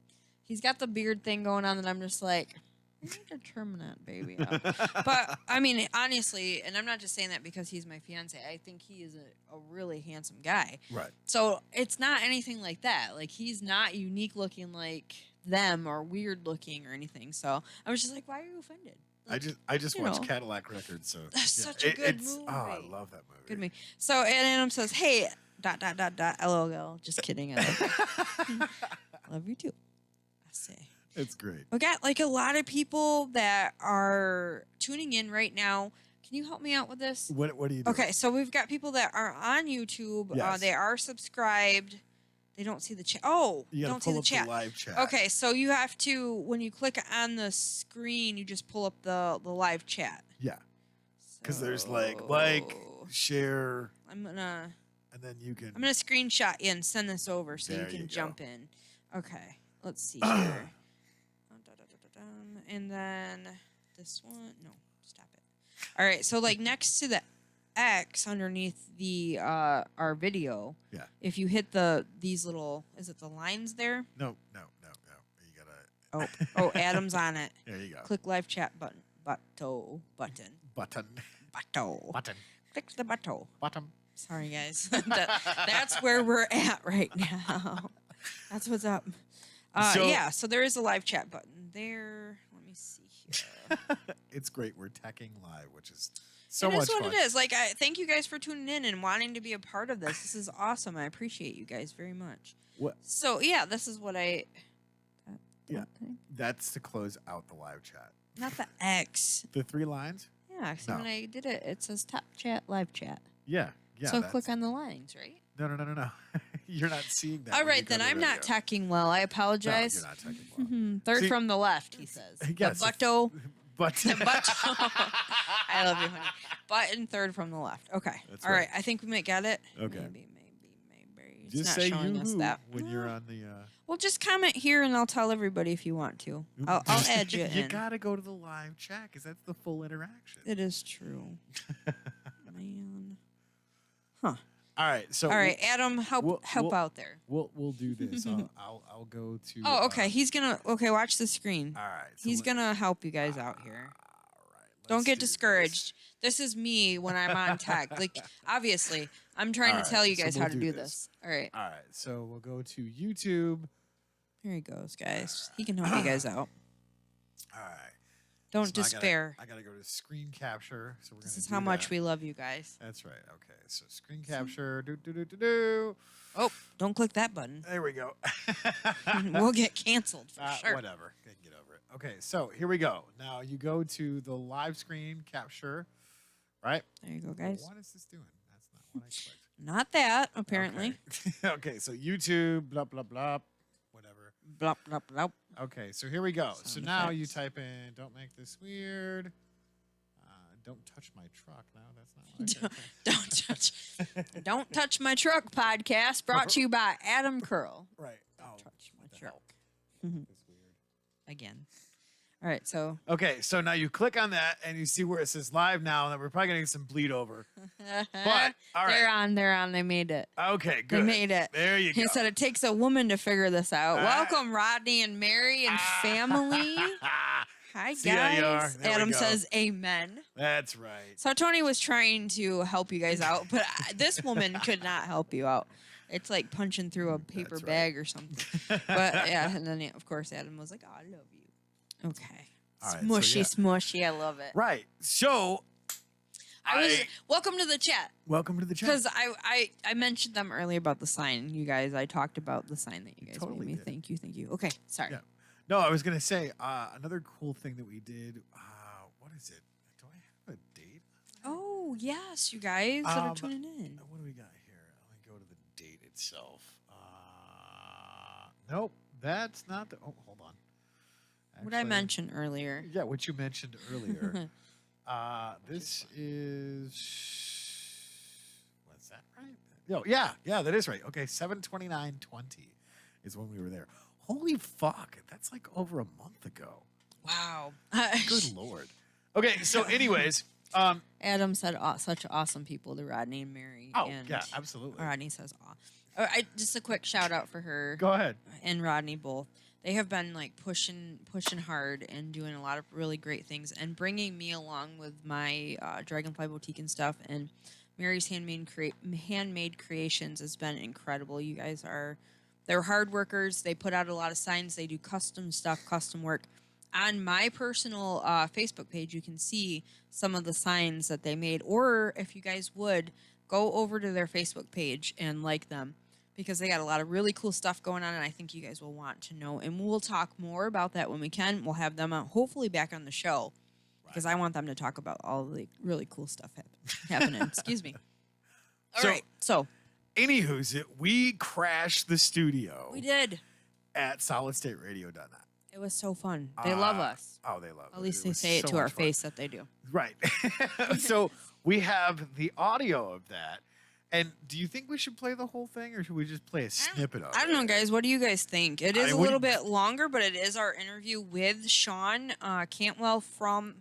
He's got the beard thing going on, and I'm just like, "I need to trim that baby up." But I mean, honestly, and I'm not just saying that because he's my fiance. I think he is a really handsome guy. Right. So it's not anything like that. Like he's not unique looking like them or weird looking or anything. So I was just like, "Why are you offended?" I just watched Cadillac Records, so that's such a good movie. Oh, I love that movie. Good movie. So and Adam says, "Hey, ... LOL." Just kidding. I love you too. I say it's great. We got like a lot of people that are tuning in right now. Can you help me out with this? What do you do? Okay, so we've got people that are on YouTube. Yes. They are subscribed. They don't see the chat. Oh, you don't see the chat. The live chat. Okay, so you have to, when you click on the screen, you just pull up the live chat. Yeah. Because there's like, share. I'm gonna. and then you can. I'm gonna screenshot you and send this over so you can jump in. Okay, let's see here. And then this one. No, stop it. All right, so like next to the X underneath the our video. Yeah. If you hit these little, is it the lines there? No. You gotta. Oh, Adam's on it. There you go. Click live chat button. Button. Click the button. Button. Sorry, guys. That's where we're at right now. That's what's up. So there is a live chat button there. Let me see here. It's great. We're teching live, which is so much fun. It is what it is. Like, thank you guys for tuning in and wanting to be a part of this. This is awesome. I appreciate you guys very much. What? So, yeah, this is what I... That's to close out the live chat. Not the X. The 3 lines? Yeah, so when I did it, it says top chat, live chat. Yeah. So click on the lines, right? No. You're not seeing that. All right, then I'm not teching well. I apologize. No, you're not teching well. Third from the left, he says. Yes. The butto. Button. I love you, honey. Button third from the left. Okay. That's All right. I think we might get it. Okay. Maybe. It's Just not say showing us that. when you're on the... Well, just comment here and I'll tell everybody if you want to. I'll add you in. You got to go to the live chat because that's the full interaction. It is true. Man. Huh. All right. So. All right, Adam, help out there. We'll do this. I'll go to. Oh, okay. He's gonna. Okay, watch the screen. All right. So He's gonna help you guys out here. All right. Don't get discouraged. This is me when I'm on tech. Like, obviously, I'm trying to tell you guys how to do this. All right. All right. So we'll go to YouTube. Here he goes, guys. He can help you guys out. All right. Don't despair. I gotta go to screen capture. So we're This is how much we love you guys. That's right. Okay. So screen capture. Do. Oh, don't click that button. There we go. We'll get canceled for sure. Whatever. Get over it. Okay. So here we go. Now you go to the live screen capture. Right. There you go, guys. What is this doing? That's not what I clicked. Not that, apparently. Okay. So YouTube. Blah blah blah. Whatever. Blah blah blah. Okay, so here we go. Sound so now you effects. type in, don't make this weird. Don't touch my truck. No, that's not what I typed. Don't touch my truck podcast brought to you by Adam Curl. Right. Oh, Touch my truck. That's weird. Again. All right, so. Okay, so now you click on that and you see where it says live now, and then we're probably going to get some bleed over. But, all right. They're on. They made it. Okay, good. They made it. There you go. He said it takes a woman to figure this out. Welcome, Rodney and Mary and family. Hi, See how you are. guys. There we Adam go. says amen. That's right. So Tony was trying to help you guys out, but this woman could not help you out. It's like punching through a paper That's right. bag or something. But yeah, and then of course Adam was like, "Oh, I love you." Okay. All right, Smushy, smushy. I love it. Right. So welcome to the chat. Welcome to the chat. Because I mentioned them earlier about the sign, you guys. I talked about the sign that you guys Totally made me. did. Thank you. Okay, sorry. Yeah. No, I was gonna say another cool thing that we did. What is it? Do I have a date? Oh yes, you guys that are tuning in. What do we got here? Let me go to the date itself. Nope, that's not the. Oh, hold on. What I mentioned earlier. Yeah, what you mentioned earlier. This is. What's that right? No, yeah, that is right. Okay, 7/29/20 is when we were there. Holy fuck, that's like over a month ago. Wow. Good Lord. Okay, so anyways. Adam said such awesome people to Rodney and Mary. Oh, and yeah, absolutely. Rodney says aw. Just a quick shout out for her. Go ahead. And Rodney both. They have been like pushing hard and doing a lot of really great things and bringing me along with my Dragonfly Boutique and stuff. And Mary's handmade creations has been incredible. You guys they're hard workers. They put out a lot of signs. They do custom stuff, custom work. On my personal Facebook page, you can see some of the signs that they made. Or if you guys would, go over to their Facebook page and like them because they got a lot of really cool stuff going on, and I think you guys will want to know. And we'll talk more about that when we can. We'll have them hopefully back on the show because I want them to talk about all the really cool stuff happening. Excuse me. All right. So. Anywho's we crashed the studio. We did. At solidstateradio.net. It was so fun. They love us. Oh, they love us. At least they say it to our face that they do. Right. So we have the audio of that. And do you think we should play the whole thing, or should we just play a snippet of it? I don't know, guys. What do you guys think? It is a little bit longer, but it is our interview with Sean Cantwell from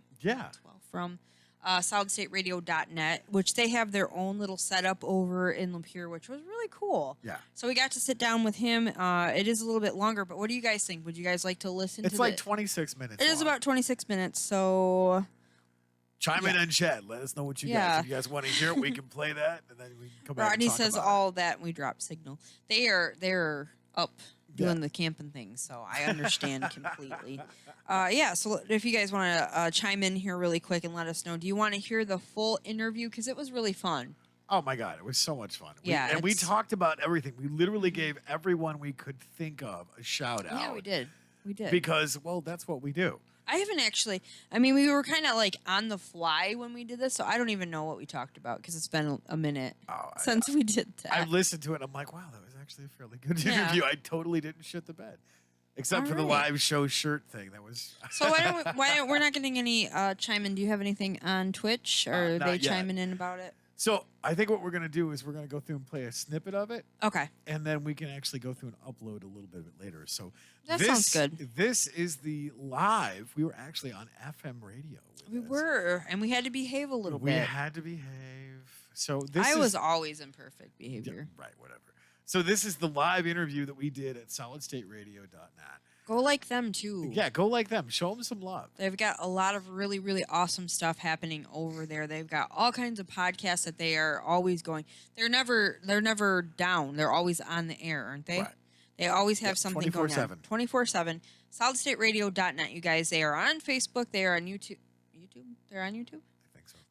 solidstateradio.net, which they have their own little setup over in Lapeer, which was really cool. Yeah. So we got to sit down with him. It is a little bit longer, but what do you guys think? Would you guys like to listen to it? It's like 26 minutes. It is about 26 minutes, so... Chime in and chat. Let us know what you guys. If you guys want to hear it, we can play that, and then we can come back. Rodney says all that, and we drop signal. They're up doing the camping thing, so I understand completely. So if you guys want to chime in here really quick and let us know, do you want to hear the full interview? Because it was really fun. Oh my God, it was so much fun. And we talked about everything. We literally gave everyone we could think of a shout out. Yeah, we did. Because, well, that's what we do. I haven't actually. I mean, we were kind of like on the fly when we did this, so I don't even know what we talked about because it's been a minute since we did that. I listened to it. I'm like, wow, that was actually a fairly good interview. I totally didn't shit the bed, except for the live show shirt thing. That was. So we're not getting any chime in? Do you have anything on Twitch, or are they chiming in about it? So I think what we're going to do is we're going to go through and play a snippet of it. Okay. And then we can actually go through and upload a little bit of it later. So that sounds good. This is the live. We were actually on FM radio. We were, and we had to behave a little bit. We had to behave. So I was always in perfect behavior. Yeah, right, whatever. So this is the live interview that we did at solidstateradio.net. Go like them, too. Yeah, go like them. Show them some love. They've got a lot of really, really awesome stuff happening over there. They've got all kinds of podcasts that they are always going. They're never down. They're always on the air, aren't they? Right. They always have something going on. 24/7. Solidstateradio.net, you guys. They are on Facebook. They are on YouTube. They're on YouTube?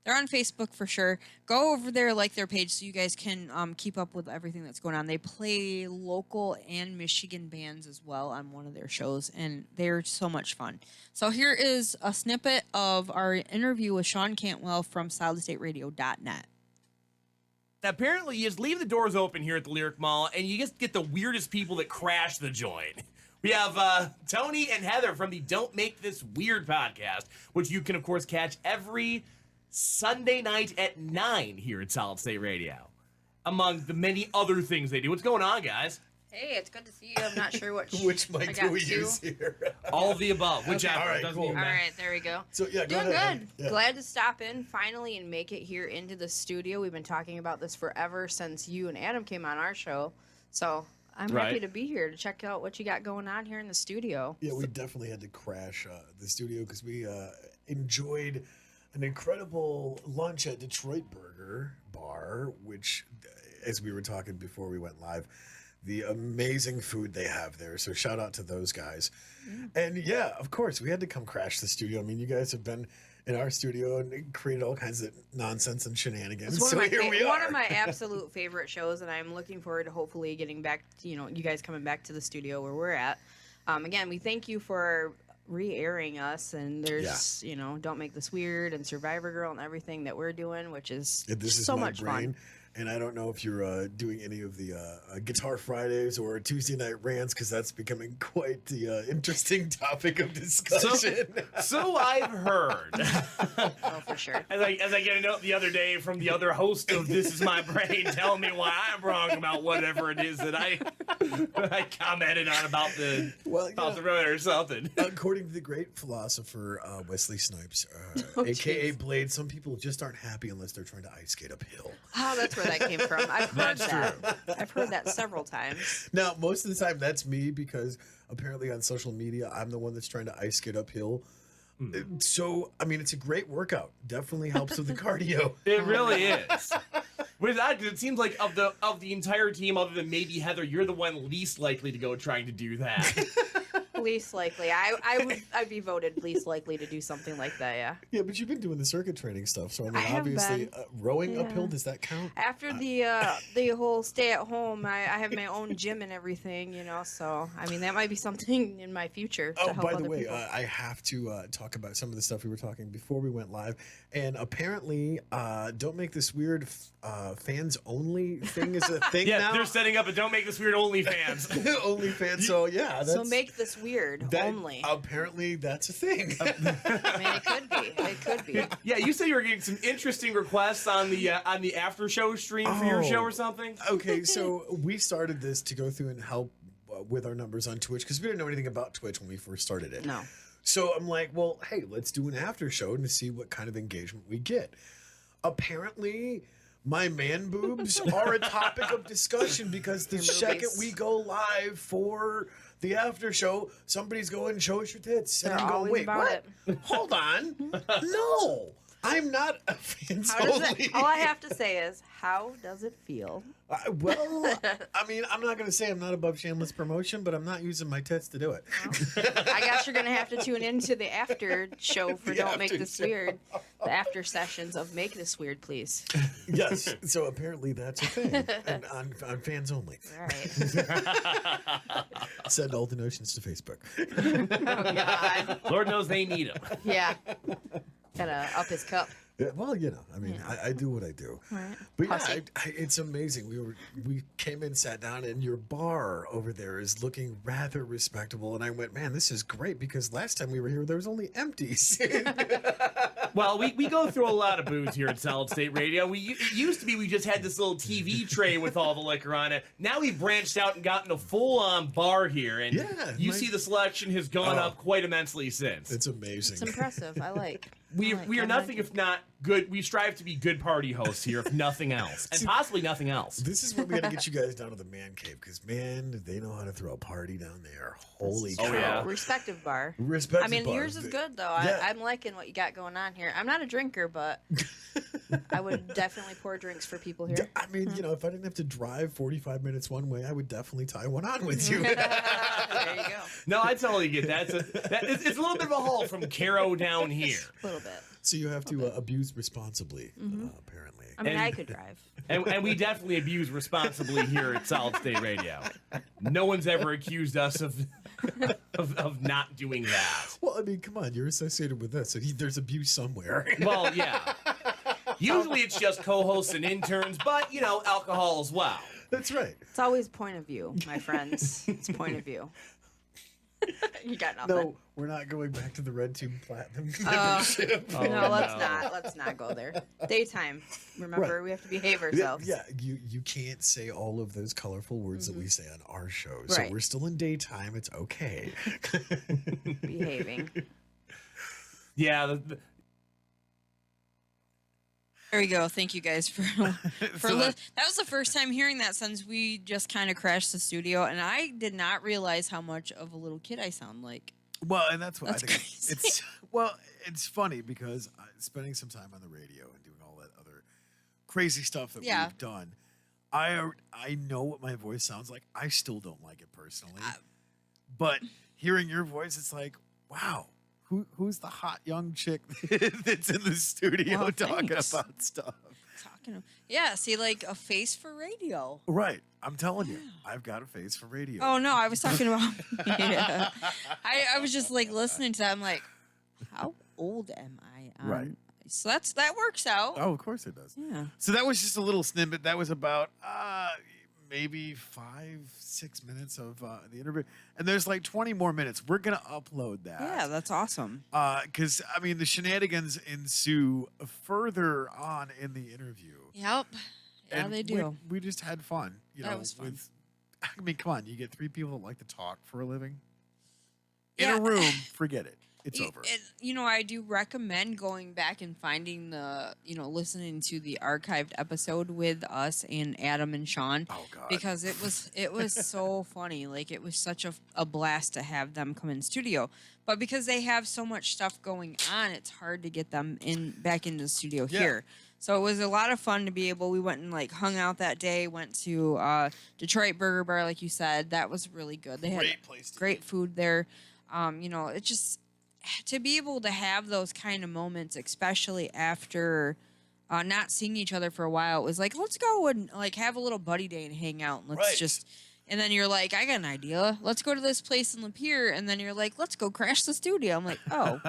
They're on Facebook for sure. Go over there, like their page, so you guys can keep up with everything that's going on. They play local and Michigan bands as well on one of their shows, and they're so much fun. So here is a snippet of our interview with Sean Cantwell from solidstateradio.net. Apparently, you just leave the doors open here at the Lyric Mall, and you just get the weirdest people that crash the joint. We have Tony and Heather from the Don't Make This Weird podcast, which you can, of course, catch every Sunday night at 9 here at Solid State Radio, among the many other things they do. What's going on, guys? Hey, it's good to see you. I'm not sure which mic do we use here. All of the above. Whichever. All right, cool. All right, there we go. So yeah, doing good. Yeah. Glad to stop in finally and make it here into the studio. We've been talking about this forever since you and Adam came on our show. So I'm happy to be here to check out what you got going on here in the studio. Yeah, we definitely had to crash the studio because we enjoyed an incredible lunch at Detroit Burger Bar, which, as we were talking before we went live, the amazing food they have there. So shout out to those guys. And yeah, of course, we had to come crash the studio. I mean, you guys have been in our studio and created all kinds of nonsense and shenanigans. So here we are. One of my absolute favorite shows, and I'm looking forward to hopefully getting back, you guys coming back to the studio where we're at. Again, we thank you for re-airing us, and there's Don't Make This Weird and Survivor Girl and everything that we're doing, which is so much fun. And I don't know if you're doing any of the Guitar Fridays or Tuesday Night Rants, because that's becoming quite the interesting topic of discussion. So I've heard. Oh, for sure. As I get a note the other day from the other host of This Is My Brain telling me why I'm wrong about whatever it is that I commented on about the road or something. According to the great philosopher Wesley Snipes, a.k.a. Blade, some people just aren't happy unless they're trying to ice skate uphill. Oh, that's where that came from. I've heard that. I've heard that several times. Now, most of the time, that's me because apparently on social media, I'm the one that's trying to ice skate uphill. So, I mean, it's a great workout. Definitely helps with the cardio. It really is. With that, it seems like of the entire team, other than maybe Heather, you're the one least likely to go trying to do that. Least likely. I'd be voted least likely to do something like that, yeah. Yeah, but you've been doing the circuit training stuff, so I mean, obviously, rowing uphill, does that count? After the whole stay at home, I have my own gym and everything, so, I mean, that might be something in my future to help by the other way, people. I have to talk about some of the stuff we were talking before we went live, and apparently, Don't Make This Weird fans only thing is a thing now. Yeah, they're setting up a Don't Make This Weird OnlyFans. OnlyFans, so yeah. So Make This Weird weird That- only. Apparently, that's a thing. I mean, it could be. It could be. Yeah, you said you were getting some interesting requests on the after show stream for your show or something. Okay, so we started this to go through and help with our numbers on Twitch because we didn't know anything about Twitch when we first started it. No. So I'm like, well, hey, let's do an after show to see what kind of engagement we get. Apparently, my man boobs are a topic of discussion because the Your second boobies. we go live for the after show, somebody's going, show us your tits. And They're I'm going, always wait, about what? it. Hold on. No, I'm not a fans How does only. it, all I have to say is, how does it feel? Well, I mean, I'm not going to say I'm not above shameless promotion, but I'm not using my tits to do it. I guess you're gonna have to tune into the after show for The Don't Make after This show. Weird. The after sessions of Make This Weird, please. Yes. So apparently that's a thing and on fans only. All right. Send all donations to Facebook. Oh God. Lord knows they need them. Yeah. Gotta up his cup. Yeah, well, you know, I mean, I do what I do. Right. But yeah, Pussy. it's amazing. We came in, sat down, and your bar over there is looking rather respectable. And I went, man, this is great because last time we were here, there was only empties. Well, we go through a lot of booze here at Solid State Radio. It used to be we just had this little TV tray with all the liquor on it. Now we've branched out and gotten a full-on bar here, and Yeah, you my- see the selection has gone up quite immensely since. It's amazing. It's impressive. I like. We I like are I nothing like if not good. We strive to be good party hosts here, if nothing else, and possibly nothing else. This is when we got to get you guys down to the man cave because, man, they know how to throw a party down there. Holy it. cow. Oh, yeah. Respective bar. Respect I mean, bar. yours is good though. Yeah. I'm liking what you got going on here. I'm not a drinker, but I would definitely pour drinks for people here. I mean, you know, if I didn't have to drive 45 minutes one way, I would definitely tie one on with you. There you go. No, I totally get that. It's a little bit of a haul from Caro down here. A little bit. So you have to abuse responsibly, apparently. I mean, And- I could drive. And we definitely abuse responsibly here at Solid State Radio. No one's ever accused us of not doing that. Well, I mean, come on, you're associated with this, so there's abuse somewhere. Well, yeah. Usually it's just co-hosts and interns, but, you know, alcohol as well. That's right. It's always point of view, my friends. It's point of view. You got nothing. No, we're not going back to the Red Tube Platinum Oh, membership. Oh, no, let's no. not. Let's not go there. Daytime. Remember, Right. we have to behave Yeah, ourselves. yeah, you can't say all of those colorful words that we say on our show. So Right. we're still in daytime. It's okay. Behaving. Yeah, There we go. Thank you guys for So that was the first time hearing that since we just kind of crashed the studio, and I did not realize how much of a little kid I sound like. Well, and that's what That's I think crazy. it's well, it's funny because spending some time on the radio and doing all that other crazy stuff that Yeah. we've done, I know what my voice sounds like. I still don't like it personally, but hearing your voice, it's like, wow, who's the hot young chick that's in the studio Well, talking thanks. about stuff? Yeah, see, like a face for radio. Right, I'm telling you, I've got a face for radio. Oh no, I was talking about. Yeah. I was just like listening to that. I'm like, how old am I? Right. So that works out. Oh, of course it does. Yeah. So that was just a little snippet. That was about maybe 5-6 minutes of the interview, and there's like 20 more minutes. We're gonna upload that. Yeah, that's awesome. Because I mean the shenanigans ensue further on in the interview. Yep. Yeah, And they do. We just had fun. You That know, was fun. I mean, come on, you get 3 people that like to talk for a living Yeah. in a room. Forget it. It's over. I do recommend going back and finding listening to the archived episode with us and Adam and Sean. Oh God. Because it was so funny. Like it was such a blast to have them come in studio. But because they have so much stuff going on, it's hard to get them back into the studio Yeah. here. So it was a lot of fun to be able. We went and like hung out that day. Went to Detroit Burger Bar, like you said. That was really good. They had Great place to great food there. It just to be able to have those kind of moments, especially after not seeing each other for a while, it was like, let's go and like have a little buddy day and hang out. And let's Right. just, and then you're like, I got an idea. Let's go to this place in Lapeer. And then you're like, let's go crash the studio. I'm like, oh.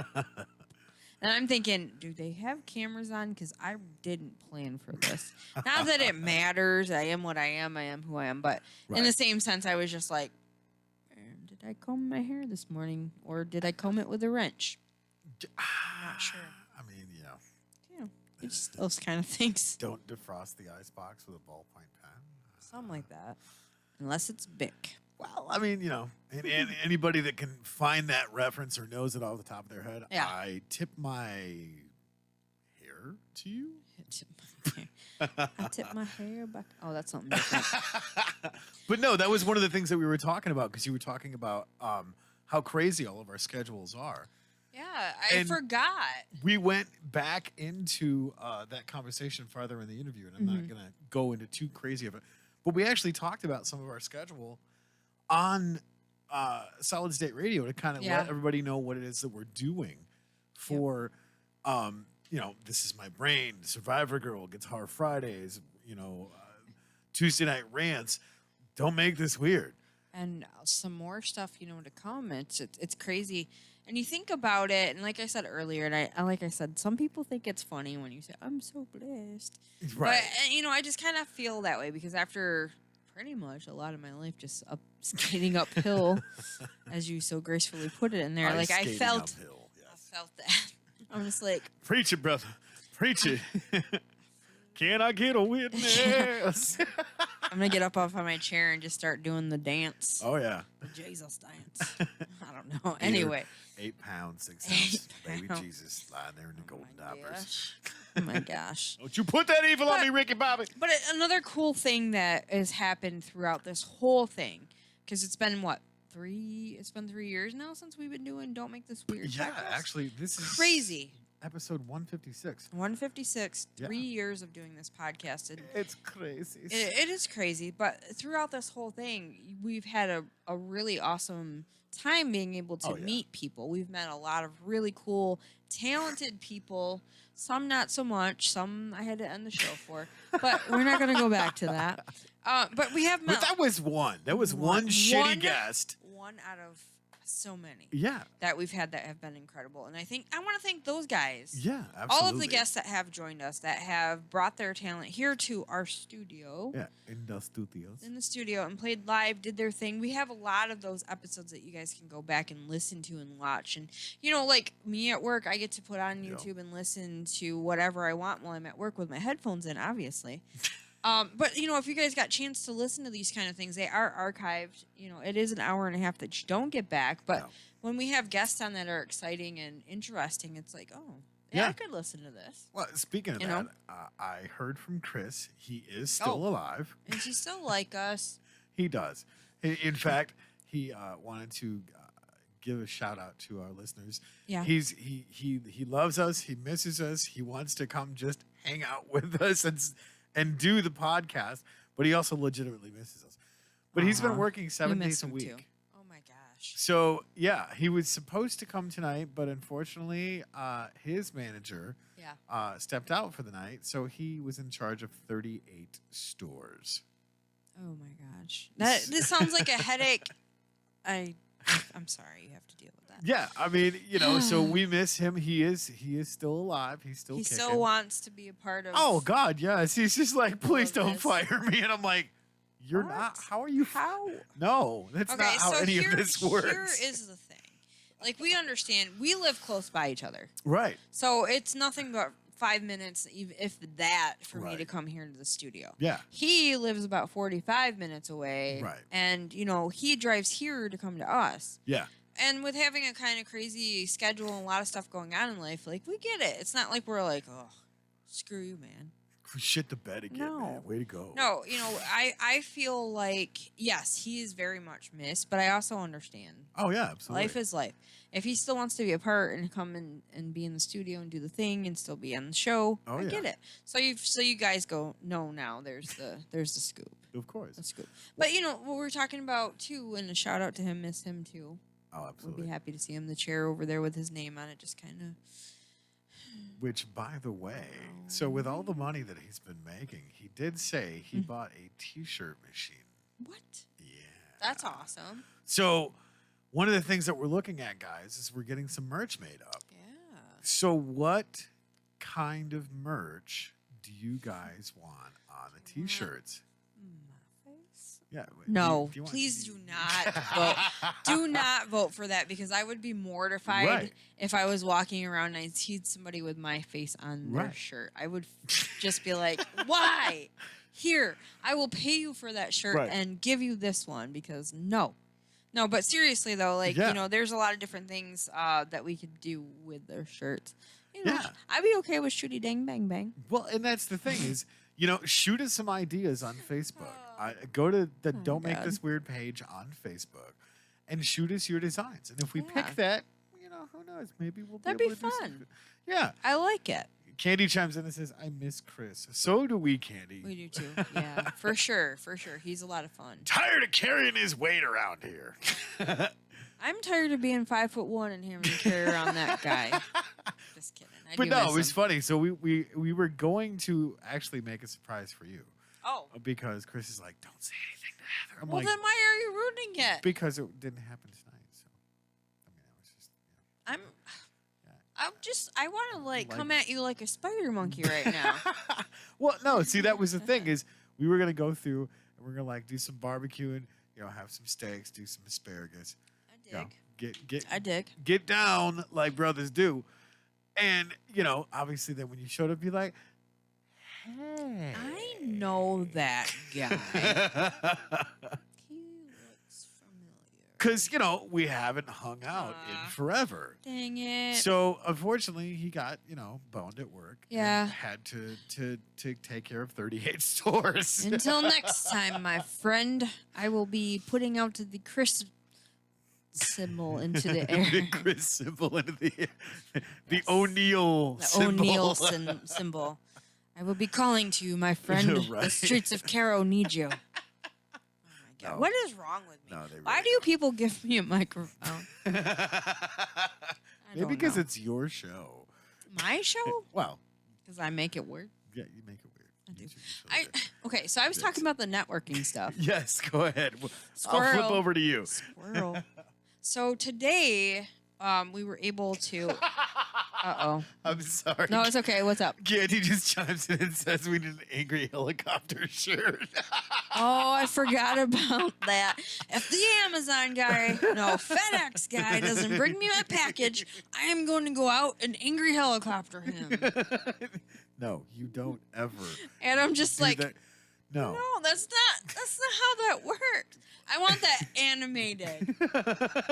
And I'm thinking, do they have cameras on? Because I didn't plan for this. Not that it matters. I am what I am. I am who I am. But in the Right. same sense, I was just like, did did I comb my hair this morning or did I comb it with a wrench? I'm not sure. I mean, Yeah, it's those kind of things. don't defrost the icebox with a ballpoint pen. Something like that. Unless it's Bic. Well, I mean, and anybody that can find that reference or knows it off the top of their head, Yeah. I tip my hair to you. I tip my hair back. Oh, that's something different. But no, that was one of the things that we were talking about because you were talking about how crazy all of our schedules are. Yeah, I forgot. We went back into that conversation farther in the interview, and I'm not going to go into too crazy of it. But we actually talked about some of our schedule on Solid State Radio to kind of let everybody know what it is that we're doing for, This Is My Brain, Survivor Girl, Guitar Fridays, Tuesday Night Rants. Don't make this weird. And some more stuff, to come. It's crazy. And you think about it, and like I said earlier, and like I said, some people think it's funny when you say, I'm so blessed. Right. But, I just kind of feel that way because after pretty much a lot of my life just skating uphill, as you so gracefully put it in there, I felt uphill, yes. I felt that. I'm just like, preach it, brother. Preach it. Can I get a witness? I'm going to get up off of my chair and just start doing the dance. Oh, yeah. The Jesus dance. I don't know. Anyway. 8 pounds, 6 ounces. Baby Jesus lying there in the golden diapers. Oh, my gosh. Don't you put that evil on me, Ricky Bobby. But another cool thing that has happened throughout this whole thing, because it's been, it's been 3 years now since we've been doing Don't Make This Weird. Yeah, podcast? actually, this is crazy. Episode 156. 156, 3 years of doing this podcast. And it's crazy. It is crazy, but throughout this whole thing, we've had a really awesome time being able to meet people. We've met a lot of really cool, talented people. Some not so much. Some I had to end the show for. But we're not going to go back to that. But we have met. But that was one. That was one shitty guest. One out of so many. Yeah. That we've had that have been incredible. And I want to thank those guys. Yeah, absolutely. All of the guests that have joined us, that have brought their talent here to our studio. Yeah, in the studios. In the studio and played live, did their thing. We have a lot of those episodes that you guys can go back and listen to and watch. And, like me at work, I get to put on YouTube and listen to whatever I want while I'm at work with my headphones in, obviously. But, if you guys got a chance to listen to these kind of things, they are archived. It is an hour and a half that you don't get back. But when we have guests on that are exciting and interesting, it's like, oh, I could listen to this. Well, speaking of that, I heard from Chris. He is still alive. And she still like us. He does. In fact, he wanted to give a shout out to our listeners. Yeah. He loves us. He misses us. He wants to come just hang out with us and do the podcast, but he also legitimately misses us. But he's been working 7 days a week. Too. Oh my gosh. So he was supposed to come tonight, but unfortunately, his manager stepped out for the night, so he was in charge of 38 stores. Oh my gosh. This sounds like a headache. I'm sorry, you have to deal with that. Yeah, I mean, so we miss him. He is still alive. He's still kicking. Still wants to be a part of. Oh God, yes. He's just like, please don't fire me, and I'm like, you're not. How are you? How? No, that's not how any of this works. Here is the thing. Like, we understand. We live close by each other. Right. So it's nothing but 5 minutes, if that, for me to come here to the studio. Yeah. He lives about 45 minutes away. Right. And, he drives here to come to us. Yeah. And with having a kind of crazy schedule and a lot of stuff going on in life, like, we get it. It's not like we're like, oh, screw you, man. Shit the bed again, man. Way to go. No, I feel like, yes, he is very much missed, but I also understand. Oh, yeah, absolutely. Life is life. If he still wants to be a part and come in and be in the studio and do the thing and still be on the show, I get it. So you guys go, no, now there's the scoop. Of course. The scoop. But, what we're talking about, too, and a shout out to him, miss him, too. Oh, absolutely. We'll be happy to see him. The chair over there with his name on it just kind of... Which, by the way, so with all the money that he's been making, he did say he bought a T-shirt machine. What? Yeah. That's awesome. So one of the things that we're looking at, guys, is we're getting some merch made up. Yeah. So what kind of merch do you guys want on the T-shirts? My face Yeah. No, do you want- please do not vote. Do not vote for that because I would be mortified if I was walking around and I see somebody with my face on their shirt. I would just be like, why? Here, I will pay you for that shirt and give you this one because no. No, but seriously though, like, you know, there's a lot of different things that we could do with their shirts. You know, I'd be okay with shooty dang bang bang. Well, and that's the thing is, you know, shoot us some ideas on Facebook. Go to the Don't Make This Weird page on Facebook and shoot us your designs. And if we pick that, you know, who knows? Maybe we'll be able to do something. Yeah. I like it. Candy chimes in and says, I miss Chris. So do we, Candy. We do too. Yeah, for sure. For sure. He's a lot of fun. Tired of carrying his weight around here. I'm tired of being 5'1" and having to carry around that guy. Just kidding. But no, it was funny. So we were going to actually make a surprise for you. Oh. Because Chris is like, don't say anything to Heather. I'm well, like, then why are you ruining it? Because it didn't happen tonight. So, I mean, I was just, I want to like come at you like a spider monkey right now. Well, no, see, that was the thing is we were going to go through and we're going to like do some barbecuing, you know, have some steaks, do some asparagus. I dig. You know, I dig. Get down like brothers do. And, you know, obviously then when you showed up, you're like, hey. I know that guy. He looks familiar. Because, you know, we haven't hung out in forever. Dang it. So, unfortunately, he got, you know, boned at work. Yeah. And had to take care of 38 stores. Until next time, my friend, I will be putting out the Chris symbol into the air. The Chris symbol into the air. The O'Neill symbol. O'Neill symbol. I will be calling to you, my friend. The streets of Caro need you. Oh my God. No. What is wrong with me? No, why do people give me a microphone? Maybe because it's your show. My show? Well. Because I make it weird. Yeah, you make it weird. I do. Okay, so I was talking about the networking stuff. Yes, go ahead. Squirrel. I'll flip over to you. Squirrel. So today, we were able to. Uh-oh. I'm sorry. No, it's okay. What's up? Candy just chimes in and says we need an angry helicopter shirt. Oh, I forgot about that. If the Amazon guy, no, FedEx guy doesn't bring me my package, I am going to go out and angry helicopter him. No, you don't ever. And I'm just like, that. No, that's not how that works. I want that animated.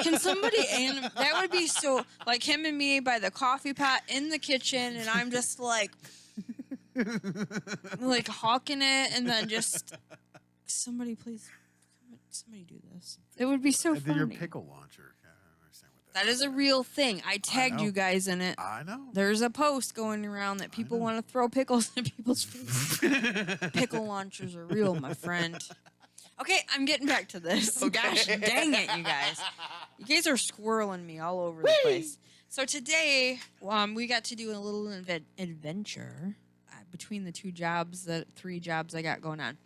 Can somebody that would be so like him and me by the coffee pot in the kitchen, and I'm just like hawking it, and then just somebody do this. It would be so funny. And then your pickle launcher. I don't understand what that is a real thing. I tagged you guys in it. I know. There's a post going around that people want to throw pickles in people's faces. Pickle launchers are real, my friend. Okay, I'm getting back to this. Okay. Gosh dang it, you guys. You guys are squirreling me all over the place. So today, we got to do a little adventure between the three jobs I got going on.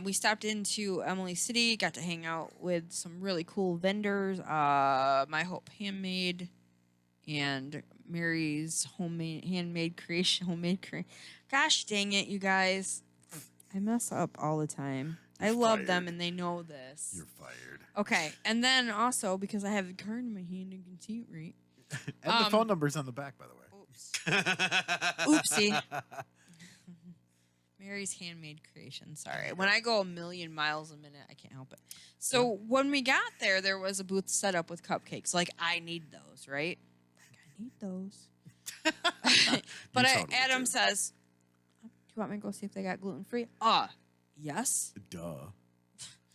We stopped into Emily City, got to hang out with some really cool vendors. My Hope Handmade and Mary's handmade creation. Gosh dang it, you guys. I mess up all the time. I love them, and they know this. You're fired. Okay, and then also, because I have the card in my hand and can see it right. And the phone number's on the back, by the way. Oops. Oopsie. Mary's handmade creation. Sorry. When I go a million miles a minute, I can't help it. So when we got there, there was a booth set up with cupcakes. Like, I need those, right? Like, I need those. But Adam says, do you want me to go see if they got gluten-free? Yes. Duh.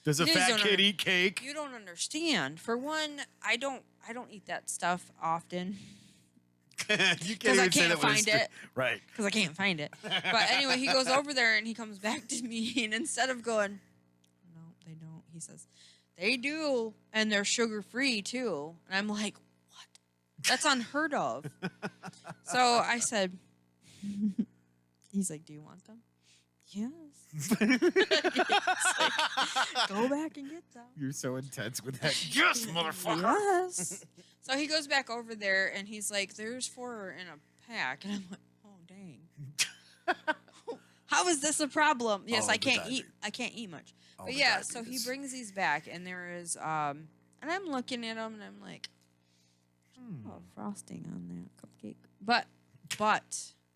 Does a fat kid eat cake? You don't understand. For one, I don't eat that stuff often. Because I can't find it. Right. Because I can't find it. But anyway, he goes over there and he comes back to me, and instead of going, no, they don't, he says, they do, and they're sugar-free too. And I'm like, what? That's unheard of. So I said, he's like, do you want them? Yes. Like, go back and get them. You're so intense with that. Yes, motherfucker. Yes. So he goes back over there and he's like, there's 4 in a pack. And I'm like, oh, dang. How is this a problem? Yes, I can't eat much. But yeah, so he brings these back, and there is, and I'm looking at them, and I'm like, oh, frosting on that cupcake. But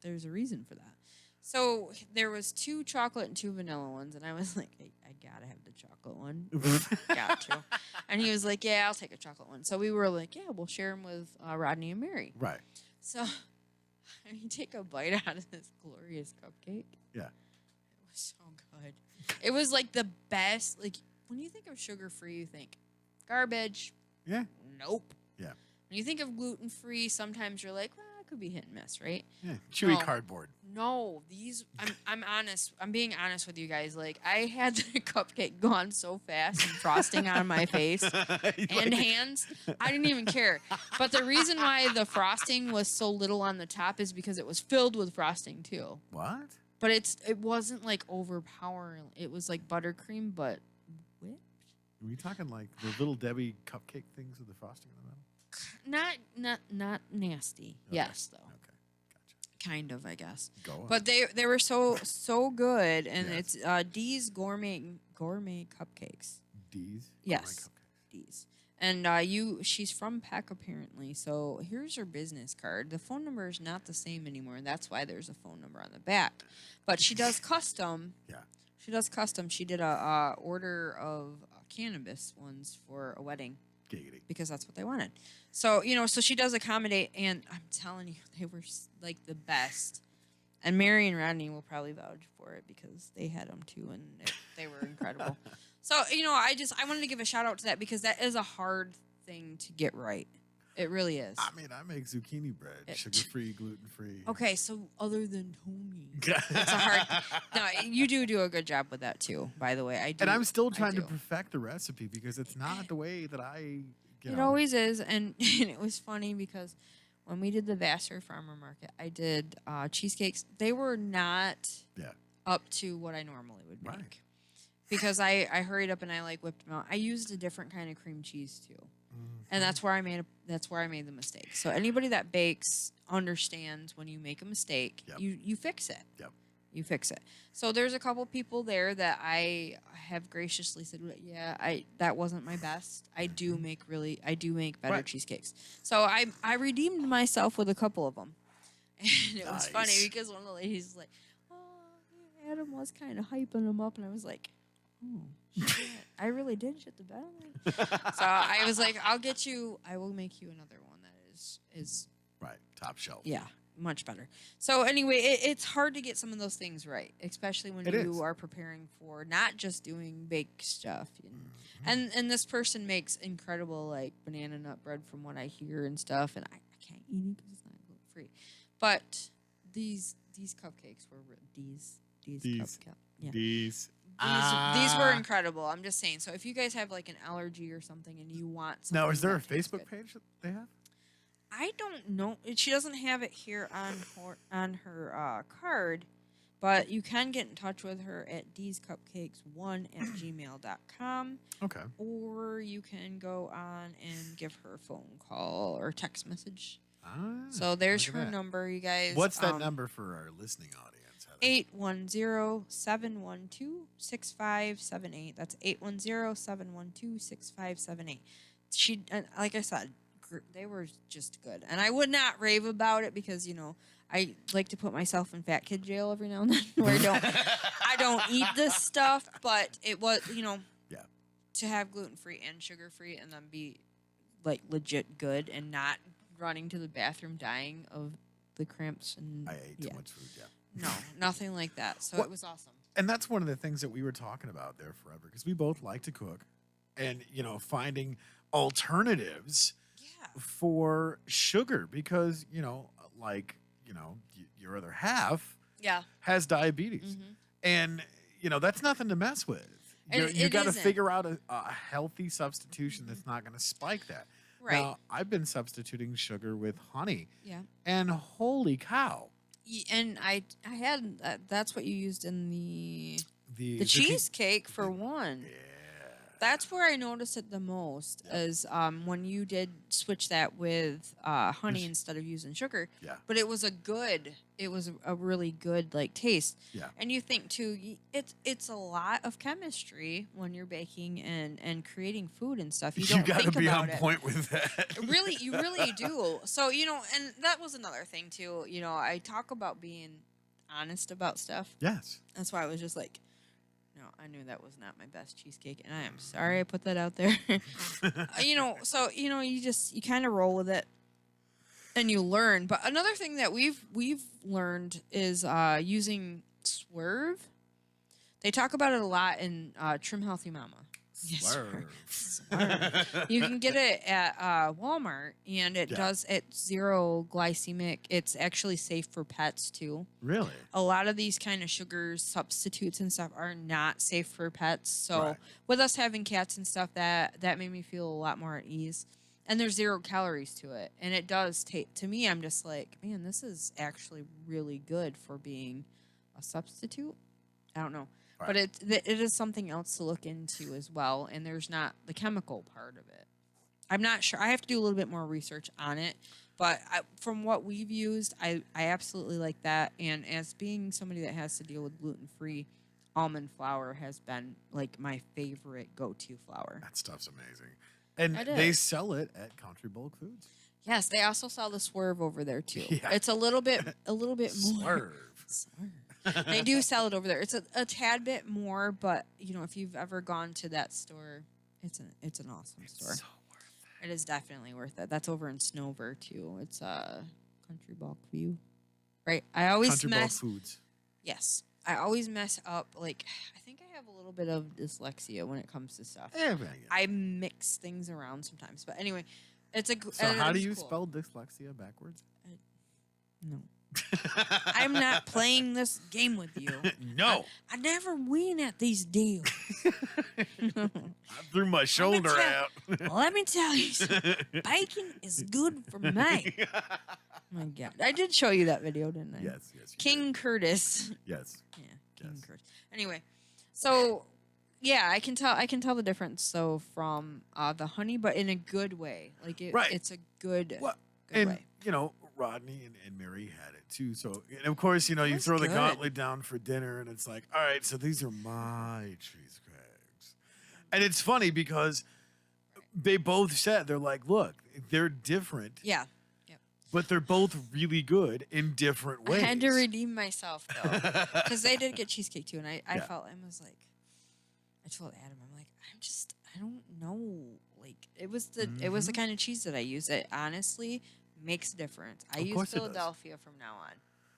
there's a reason for that. So there was 2 chocolate and 2 vanilla ones, and I was like, I gotta have the chocolate one. Got to. And he was like, yeah, I'll take a chocolate one. So we were like, yeah, we'll share them with Rodney and Mary. Right. So you take a bite out of this glorious cupcake. Yeah. It was so good. It was like the best. Like when you think of sugar-free, you think garbage. Yeah. Nope. Yeah. When you think of gluten-free, sometimes you're like, well, it could be hit and miss, right? Yeah. Chewy cardboard. No, these. I'm honest. I'm being honest with you guys. Like I had the cupcake gone so fast and frosting on my face and hands. I didn't even care. But the reason why the frosting was so little on the top is because it was filled with frosting too. What? But it wasn't like overpowering. It was like buttercream, but whipped. Are we talking like the Little Debbie cupcake things with the frosting in the middle? Not nasty. Okay. Yes, though. Okay. Gotcha. Kind of, I guess. Go on. But they were so good, and it's Dee's gourmet cupcakes. D's. Yes, Dee's. And she's from Peck apparently. So here's her business card. The phone number is not the same anymore, and that's why there's a phone number on the back. But she does custom. Yeah. She does custom. She did a order of cannabis ones for a wedding. Giggity. Because that's what they wanted. So, so she does accommodate, and I'm telling you, they were like the best. And Mary and Rodney will probably vouch for it because they had them too, and they were incredible. So, I wanted to give a shout out to that because that is a hard thing to get right. It really is. I mean, I make zucchini bread, sugar-free, gluten-free. Okay, so other than Tony, it's a hard. No, you do a good job with that too. By the way, I do. And I'm still trying to perfect the recipe because it's not the way that I. It always is, and it was funny because when we did the Vassar Farmer Market, I did cheesecakes. They were not up to what I normally would make. Right. Because I hurried up and I whipped them out. I used a different kind of cream cheese too. And that's where I made the mistake. So anybody that bakes understands when you make a mistake, you fix it. Yep. You fix it. So there's a couple people there that I have graciously said, that wasn't my best. I do make better cheesecakes. So I redeemed myself with a couple of them. And it was funny because one of the ladies was like, oh, Adam was kind of hyping them up. And I was like, oh, shit. I really did shit the bed. So I was like, I will make you another one that is right, top shelf. Yeah, much better. So anyway, it's hard to get some of those things right, especially when you are preparing for not just doing baked stuff. And this person makes incredible banana nut bread from what I hear and stuff, and I can't eat it because it's not gluten free. But these cupcakes were these were incredible. I'm just saying. So if you guys have an allergy or something and you want something now, is there a Facebook page that they have? I don't know. She doesn't have it here on her card, but you can get in touch with her at dscupcakes1@gmail.com. Okay. Or you can go on and give her a phone call or text message. So there's her number, you guys. What's that number for our listening audience? 810-712-6578. That's 810-712-6578. She, like I said, they were just good. And I would not rave about it because, I like to put myself in fat kid jail every now and then where I don't eat this stuff, but it was, to have gluten-free and sugar-free and then be legit good and not running to the bathroom dying of the cramps. And I ate too much food, No, nothing like that. So it was awesome. And that's one of the things that we were talking about there forever because we both like to cook and, finding alternatives for sugar because, your other half has diabetes. Mm-hmm. And, that's nothing to mess with. You got to figure out a healthy substitution that's not going to spike that. Right. Now, I've been substituting sugar with honey. Yeah. And holy cow. And I had that's what you used in the the cheesecake for one. Yeah. That's where I noticed it the most is when you did switch that with honey instead of using sugar. Yeah. But it was a really good like taste. Yeah. And you think too, it's a lot of chemistry when you're baking and creating food and stuff. You don't got to think be about on it. point with that. Really, you really do. So, and that was another thing too. I talk about being honest about stuff. Yes. That's why I was just like, no, I knew that was not my best cheesecake, and I am sorry I put that out there. So you kind of roll with it, and you learn. But another thing that we've learned is using Swerve. They talk about it a lot in Trim Healthy Mama. Swerve. You can get it at Walmart, and it's zero glycemic. It's actually safe for pets too. Really? A lot of these kind of sugars, substitutes and stuff are not safe for pets. So with us having cats and stuff, that made me feel a lot more at ease. And there's 0 calories to it, and it does take. To me, I'm just like, man, this is actually really good for being a substitute. I don't know. But it is something else to look into as well, and there's not the chemical part of it. I'm not sure. I have to do a little bit more research on it, but from what we've used, I absolutely like that. And as being somebody that has to deal with gluten-free, almond flour has been like my favorite go-to flour. That stuff's amazing. And they sell it at Country Bulk Foods. Yes, they also sell the Swerve over there too. Yeah. It's a little bit more. Swerve. They do sell it over there. It's a tad bit more, but if you've ever gone to that store, it's an awesome store. So worth it is definitely worth it. That's over in Snover too. It's Country Bulk View, right? I always Country Bulk Foods. Yes, I always mess up. Like I think I have a little bit of dyslexia when it comes to stuff. Yeah, I mix things around sometimes, but anyway, it's a. So how do you spell dyslexia backwards? No. I'm not playing this game with you. No. I never win at these deals. I threw my shoulder out. Let me tell you something. Bacon is good for me. Oh my God. I did show you that video, didn't I? Yes. King Curtis. Yes. Yeah, King Curtis. Anyway, so yeah, I can tell the difference so from the honey, but in a good way. Like it's a good way. Rodney and Mary had it too. So, and of course, you throw the gauntlet down for dinner, and it's like, all right, so these are my cheesecakes. And it's funny because they both said, they're like, look, they're different. Yeah. Yep. But they're both really good in different ways. I had to redeem myself, though, because they did get cheesecake too, and I felt, I was like, I told Adam, I'm like, I don't know. Like, it was the kind of cheese that I use. It honestly makes a difference. I use Philadelphia from now on.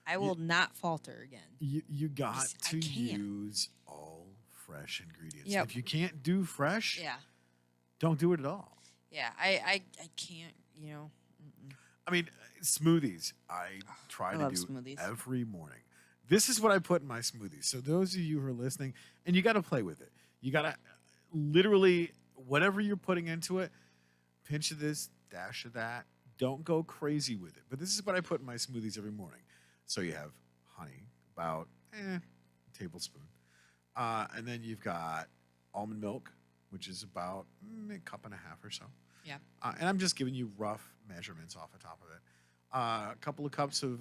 I will not falter again. You got to use all fresh ingredients. Yep. If you can't do fresh, don't do it at all. Yeah, I can't, I mean, smoothies. I try to do smoothies every morning. This is what I put in my smoothies. So those of you who are listening, and you got to play with it. You got to literally, whatever you're putting into it, pinch of this, dash of that. Don't go crazy with it. But this is what I put in my smoothies every morning. So you have honey, about a tablespoon. And then you've got almond milk, which is about a cup and a half or so. Yeah. And I'm just giving you rough measurements off the top of it. A couple of cups of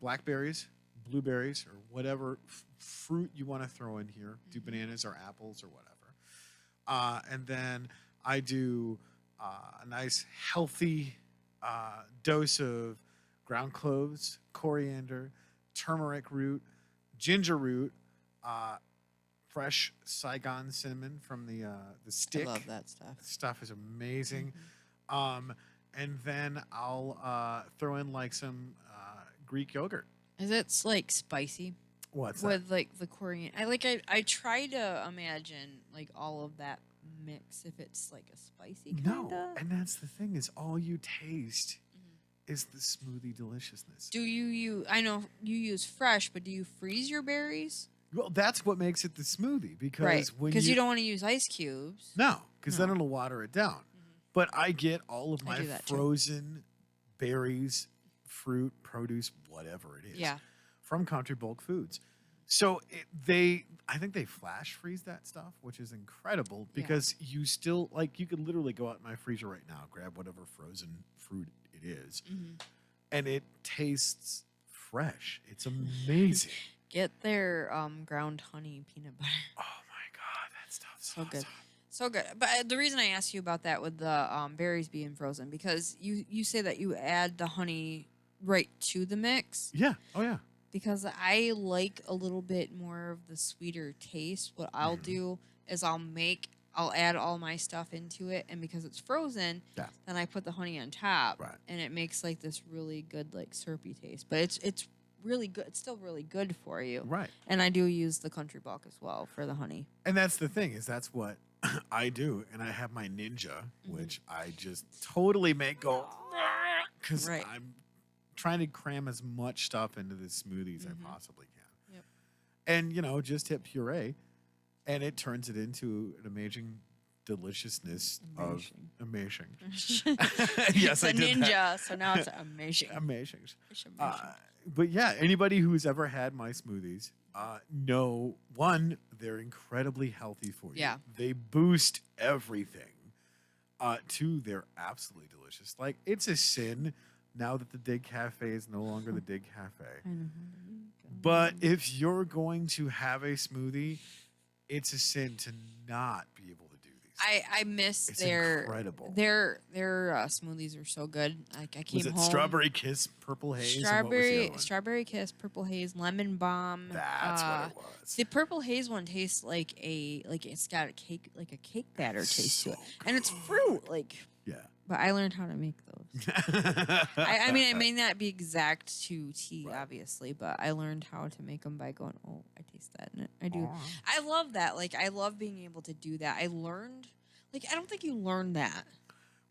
blackberries, blueberries, or whatever fruit you want to throw in here. Do bananas or apples or whatever. And then I do a nice healthy dose of ground cloves, coriander, turmeric root, ginger root, fresh Saigon cinnamon from the stick. I love that stuff. The stuff is amazing. And then I'll throw in like some Greek yogurt. Is it like spicy? What's that? With like the coriander. I try to imagine like all of that mix if it's like a spicy kind of. No, and that's the thing is all you taste is the smoothie deliciousness. Do you I know you use fresh, but do you freeze your berries? Well, that's what makes it the smoothie because because you don't want to use ice cubes. No, because then it'll water it down. But I get all of my frozen berries, fruit, produce, whatever it is, from Country Bulk Foods. So I think they flash freeze that stuff, which is incredible because you still you could literally go out in my freezer right now, grab whatever frozen fruit it is, and it tastes fresh. It's amazing. Get their ground honey peanut butter. Oh my god, that stuff's So good. awesome. So good. But the reason I asked you about that with the berries being frozen, because you say that you add the honey right to the mix. Yeah. Oh yeah. Because I like a little bit more of the sweeter taste. What I'll do is I'll add all my stuff into it, and because it's frozen, then I put the honey on top, and it makes like this really good like syrupy taste. But it's really good. It's still really good for you, right? And I do use the country bulk as well for the honey. And that's the thing is that's what I do, and I have my Ninja, which I just totally make go because I'm trying to cram as much stuff into this smoothie as I possibly can. Yep. And just hit puree, and it turns it into an amazing deliciousness of amazing. Yes, it's I a did Ninja, that. so now it's amazing. Amazing. It's amazing. But yeah, anybody who's ever had my smoothies know, one, they're incredibly healthy for you. Yeah. They boost everything. Two, they're absolutely delicious. Like, it's a sin now that the Dig Cafe is no longer the Dig Cafe. But if you're going to have a smoothie, it's a sin to not be able to do these. I miss it's their incredible. Their smoothies are so good. Like I came Was it home. Strawberry Kiss, Purple Haze? And what was the other one? Strawberry Kiss, Purple Haze, Lemon Bomb. That's what it was. The Purple Haze one tastes like it's got a cake batter taste to it, and it's fruit. Yeah. But I learned how to make those. I mean, I may not be exact to tea, obviously, but I learned how to make them by going, oh, I taste that in it. I do. I love that. Like, I love being able to do that. I learned, I don't think you learn that.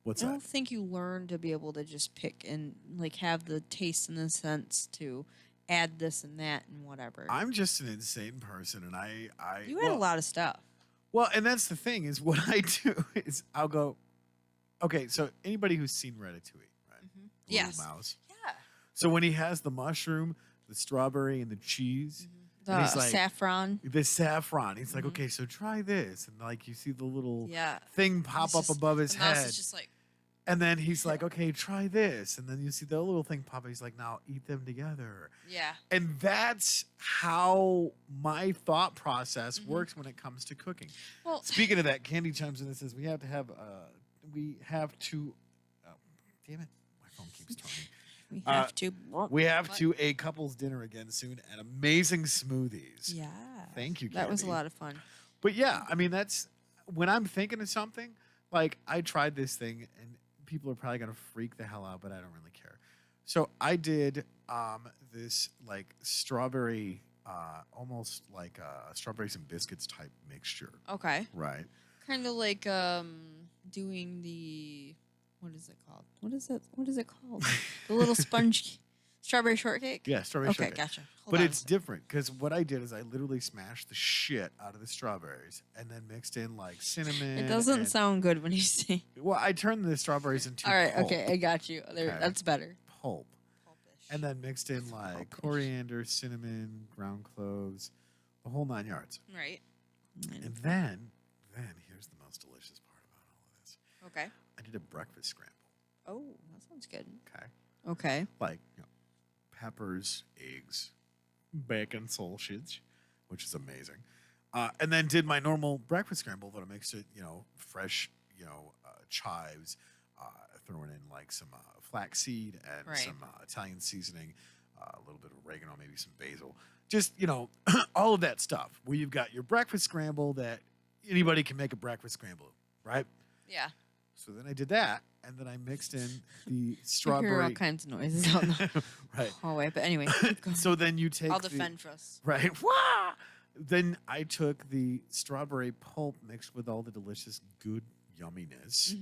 What's that? I don't think you learn to be able to just pick and, have the taste and the sense to add this and that and whatever. I'm just an insane person, and I You had a lot of stuff. Well, and that's the thing is what I do is I'll go, okay, so anybody who's seen Ratatouille, right? The Yes. Little mouse. Yeah. So when he has the mushroom, the strawberry, and the cheese, The and he's like, saffron. the saffron, he's like, okay, so try this. And you see the little Yeah. thing pop up above his the mouse head. is just like, And then he's like, okay, try this. And then you see the little thing pop up. He's like, now eat them together. yeah. And that's how my thought process works when it comes to cooking. Well, Speaking of that, Candy chimes in and says, we have to, oh, damn it, my phone keeps turning. we have to. A couple's dinner again soon at Amazing Smoothies. Yeah. Thank you, Candy. That was a lot of fun. But yeah, I mean, that's when I'm thinking of something, I tried this thing and people are probably going to freak the hell out, but I don't really care. So I did this strawberry, almost like strawberries and biscuits type mixture. Okay. Right. Kind of like doing the, what is it called? What is it called? The little sponge strawberry shortcake? Yeah, strawberry shortcake. Okay, gotcha. But it's different because what I did is I literally smashed the shit out of the strawberries and then mixed in cinnamon. It doesn't sound good when you say. Well, I turned the strawberries into All right, pulp. okay, I got you. There, Okay. That's better. Pulp. Pulpish. And then mixed in coriander, cinnamon, ground cloves, the whole 9 yards. Right. And then here's the most delicious part about all of this. Okay. I did a breakfast scramble. Oh, that sounds good. Okay. Okay. Peppers, eggs, bacon, sausage, which is amazing. And then did my normal breakfast scramble that I mixed it, fresh, chives, throwing in some flaxseed and some Italian seasoning, a little bit of oregano, maybe some basil. Just, all of that stuff where you've got your breakfast scramble that anybody can make a breakfast scramble, right? Yeah. So then I did that, and then I mixed in the You strawberry. hear all kinds of noises out in the Right. hallway, but anyway. Keep going. So then you take I'll defend for us. Right. Wah! Then I took the strawberry pulp mixed with all the delicious good yumminess,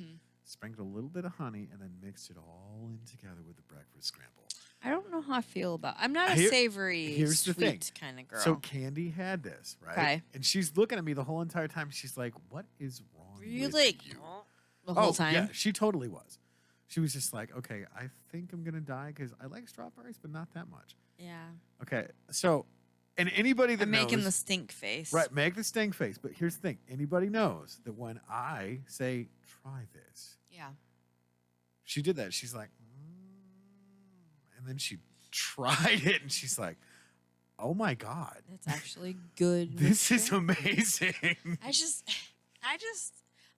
sprinkled a little bit of honey, and then mixed it all in together with the breakfast scramble. I don't know how I feel about. I'm not a Here- savory, here's the thing. sweet kind of girl. So Candy had this, right? Okay. And she's looking at me the whole entire time. She's like, "What is wrong Were you with like you?" the whole time? Yeah, she totally was. She was just like, "Okay, I think I'm gonna die because I like strawberries, but not that much." Yeah. Okay, so And anybody that I'm making knows, the stink face. right, make the stink face. But here's the thing: anybody knows that when I say try this, Yeah. she did that. She's like, and then she tried it, and she's like, "Oh my god, That's actually good. this is mixture. amazing."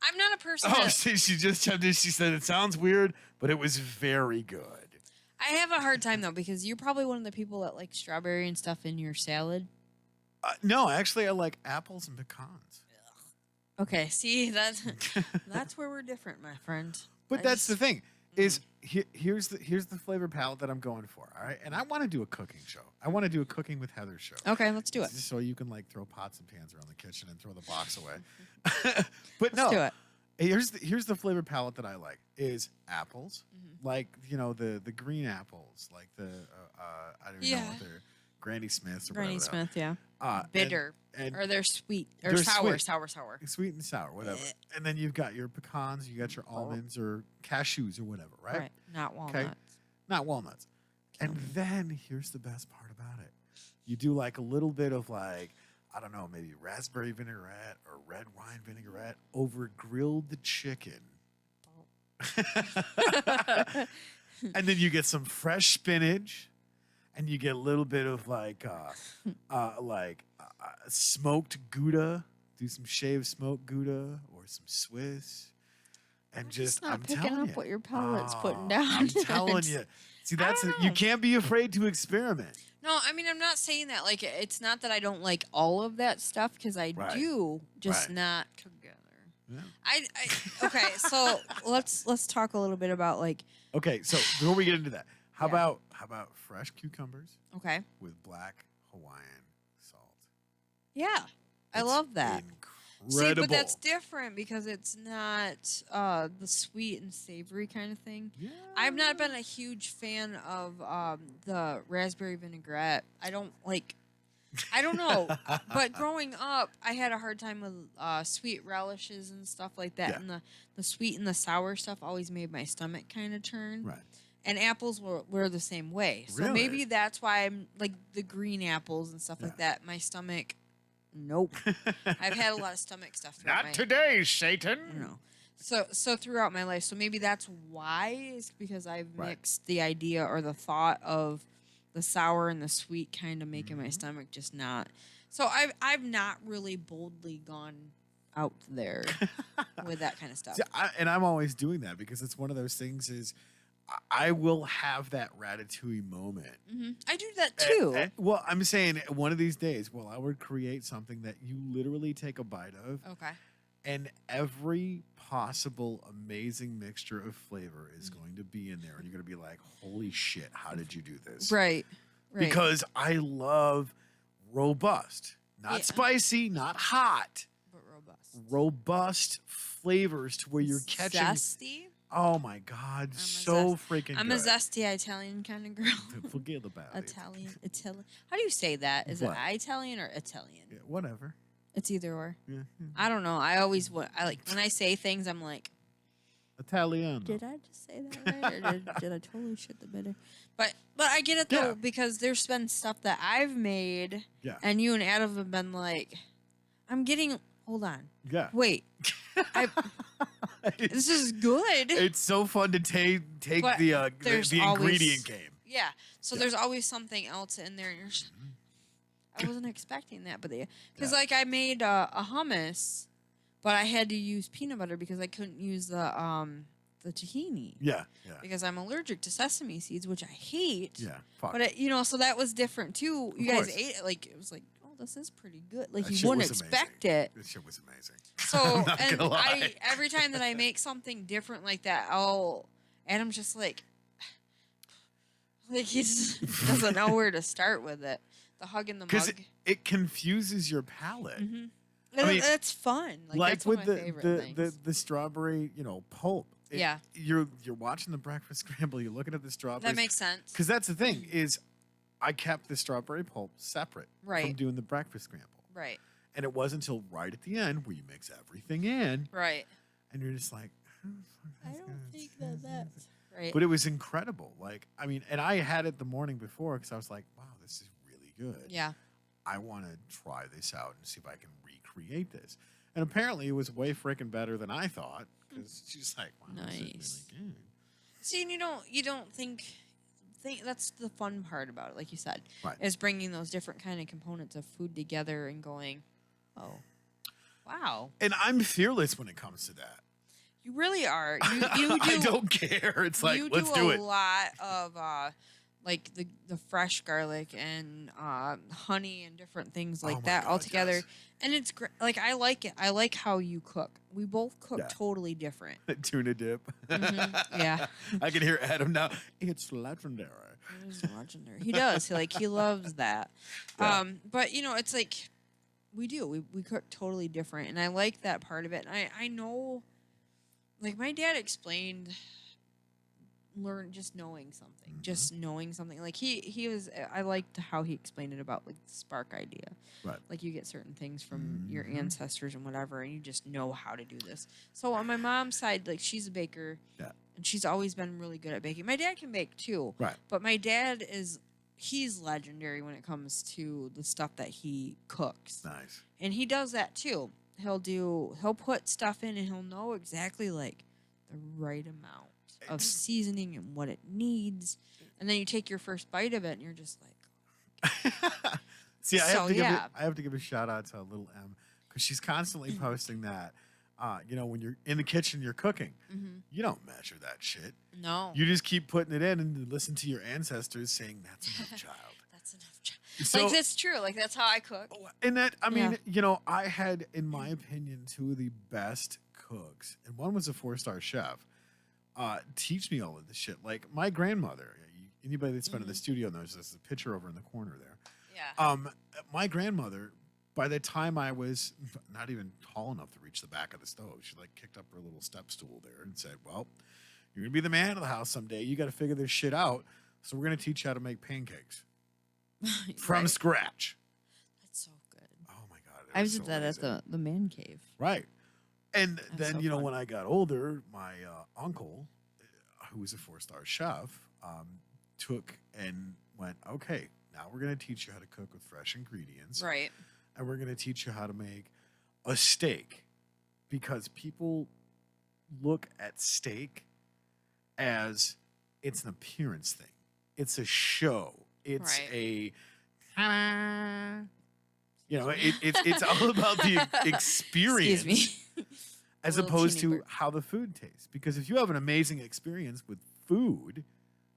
I'm not a person Oh, that, she just chimed in. She said it sounds weird, but it was very good. I have a hard time though, because you're probably one of the people that like strawberry and stuff in your salad. No, actually, I like apples and pecans. Okay, see, that's where we're different, my friend. But that's the thing is here's the flavor palette that I'm going for. All right, and I want to do a cooking show. I want to do a cooking with Heather show. Okay, let's do it. Just so you can like throw pots and pans around the kitchen and throw the box away. But Let's do it. Here's the flavor palette that I like is apples, like the green apples, like the I don't even know what they're Granny Smiths or Granny whatever. Smith, yeah. Bitter. and Or they're sweet. Or they're sour, sweet. sour. Sweet and sour, whatever. And then you've got your pecans, you got your almonds or cashews or whatever, right? Right. Not walnuts. Not walnuts. And then here's the best part about it. You do like a little bit of like, I don't know, maybe raspberry vinaigrette or red wine vinaigrette over grilled chicken. And then you get some fresh spinach and you get a little bit of like smoked Gouda. Do some shaved smoked Gouda or some Swiss. And just not I'm picking telling up you, what your palate's putting oh, down. I'm telling you. See, that's don't you know. can't be afraid to experiment. No, I mean, I'm not saying that. Like, it's not that I don't like all of that stuff, because I Right. do, just Right. not together. Yeah. Okay, so let's talk a little bit about like. Okay, so before we get into that, how Yeah. about fresh cucumbers Okay. with black Hawaiian salt? Yeah, I It's love that. See, Incredible. but that's different because it's not the sweet and savory kind of thing. Yeah. I've not been a huge fan of the raspberry vinaigrette. I don't know. But growing up, I had a hard time with sweet relishes and stuff like that. Yeah. And the sweet and the sour stuff always made my stomach kind of turn. Right. And apples were the same way. So Really? maybe that's why I'm like the green apples and stuff like that. My stomach, nope. I've had a lot of stomach stuff throughout my today, Satan. you know. So throughout my life. So maybe that's why, is because I've Right. mixed the idea or the thought of the sour and the sweet kind of making my stomach just not. So I've not really boldly gone out there with that kind of stuff. See, and I'm always doing that because it's one of those things is I will have that ratatouille moment. I do that too. Well, I'm saying one of these days, well, I would create something that you literally take a bite of. Okay. And every possible amazing mixture of flavor is going to be in there. And you're going to be like, holy shit, how did you do this? Right. Because I love robust, not spicy, not hot, but robust. robust flavors to where you're catching. Zesty. Oh my God, freaking I'm good. a zesty Italian kind of girl. Forget about it. Italian. How do you say that? Is What? it Italian or Italian? Yeah, whatever. It's either or. Yeah. I don't know. I like when I say things, I'm like, Italiano. did I just say that right, or did I totally shit the bitter? But I get it though, Yeah. because there's been stuff that I've made, Yeah. and you and Adam have been like, I'm getting. Hold on. Yeah. Wait. This is good. It's so fun to take But the there's ingredient always- game. Yeah. So there's always something else in there. And you're just, I wasn't expecting that, but because like I made a hummus, but I had to use peanut butter because I couldn't use the tahini. Yeah. Yeah. Because I'm allergic to sesame seeds, which I hate. Yeah. Fuck. But so that was different too. You guys course. ate it like it was like, oh, this is pretty good. Like That you shit wouldn't was expect amazing. it. This shit was amazing. So I'm not and gonna lie. every time that I make something different like that, Adam's just like he just doesn't know where to start with it. The hug in the Because mug. it confuses your palate. Mm-hmm. I mean, that's fun. Like that's with one of my favorite things. the strawberry, pulp. Yeah. You're watching the breakfast scramble. You're looking at the strawberries. That makes sense. Because that's the thing is, I kept the strawberry pulp separate from Right. doing the breakfast scramble. Right. And it wasn't until right at the end where you mix everything in, Right. and you're just like, "How the fuck I is don't this?" think that's right. But it was incredible. Like, I mean, and I had it the morning before because I was like, wow, this is really good. Yeah. I want to try this out and see if I can recreate this. And apparently it was way freaking better than I thought, because she's like, wow, this is Nice. really good. See, and you don't think that's the fun part about it, like you said, Right. is bringing those different kind of components of food together and going, oh, wow. And I'm fearless when it comes to that. You really are. You do. I don't care. It's like, let's do it. a lot of like the fresh garlic and honey and different things like Oh my that God, all together. yes. And it's great. Like, I like it. I like how you cook. We both cook Yeah. totally different. Tuna dip. Yeah. I can hear Adam now. It's legendary. It is legendary. He does. He loves that. Yeah. But it's like we cook totally different, and I like that part of it. And I know, like, my dad explained, just knowing something. Like he was. I liked how he explained it about, like, the spark idea. Right. Like, you get certain things from your ancestors and whatever, and you just know how to do this. So on my mom's side, like, she's a baker. Yeah. And she's always been really good at baking. My dad can bake too. Right. But my dad he's legendary when it comes to the stuff that he cooks. Nice. And he does that too. He'll put stuff in and he'll know exactly, like, the right amount of seasoning and what it needs. And then you take your first bite of it and you're just like, See, I So, have to give a shout out to little M, because she's constantly posting that. When you're in the kitchen, you're cooking. You don't measure that shit. no. You just keep putting it in and listen to your ancestors saying, "That's enough, child." That's enough. So- Like, that's true. Like, that's how I cook. And that, I mean, Yeah. I had, in my opinion, two of the best cooks, and one was a 4-star chef. Teach me all of this shit. Like, my grandmother. Anybody that's been in the studio knows there's a picture over in the corner there. Yeah. My grandmother, by the time I was not even tall enough to reach the back of the stove, she, like, kicked up her little step stool there and said, "Well, you're gonna be the man of the house someday. You got to figure this shit out. So we're gonna teach you how to make pancakes from Right. scratch." That's so good. Oh my god! it I was did so that amazing. at the man cave. Right. And then, so fun. when I got older, my uncle, who was a 4-star chef, took and went, "Okay, now we're going to teach you how to cook with fresh ingredients. Right. And we're going to teach you how to make a steak." Because people look at steak as it's an appearance thing. It's a show. It's Right. it's all about the experience. Excuse me. As Little opposed teeny to bird. how the food tastes. Because if you have an amazing experience with food,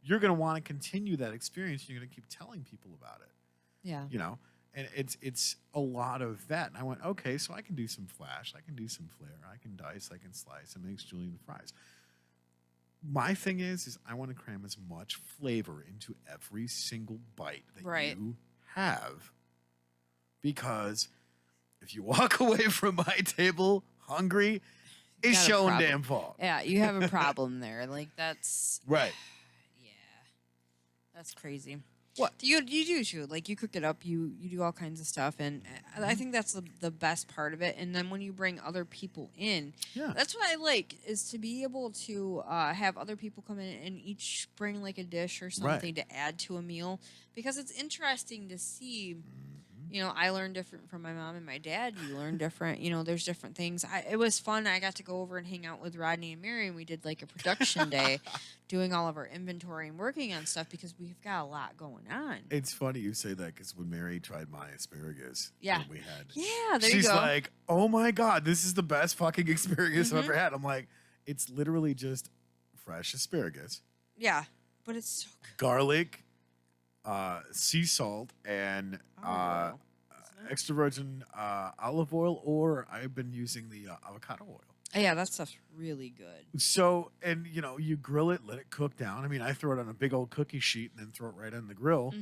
you're going to want to continue that experience. You're going to keep telling people about it, Yeah. and it's a lot of that. And I went, okay, so I can do some flash, I can do some flair, I can dice, I can slice, and makes julienne fries. My thing is I want to cram as much flavor into every single bite that Right. you have. Because if you walk away from my table hungry, it's Got a your own problem. damn fault. Yeah, you have a problem there. Like, that's Right. yeah. That's crazy. What? You do too. Like, you cook it up, you do all kinds of stuff, and I think that's the best part of it. And then when you bring other people in, Yeah. that's what I like, is to be able to have other people come in and each bring, like, a dish or something to add to a meal, because it's interesting to see. I learned different from my mom and my dad. You learn different. There's different things. It was fun. I got to go over and hang out with Rodney and Mary, and we did, like, a production day doing all of our inventory and working on stuff, because we've got a lot going on. It's funny you say that, because when Mary tried my asparagus, Yeah. that we had, Yeah, there she's you go. like, "Oh my god, this is the best fucking experience I've Mm-hmm. ever had." I'm like, it's literally just fresh asparagus, Yeah, but it's so good. garlic, sea salt, and Olive oil, isn't it? extra virgin olive oil, or I've been using the avocado oil. Yeah, that stuff's really good. So, and you grill it, let it cook down. I mean, I throw it on a big old cookie sheet and then throw it right on the grill,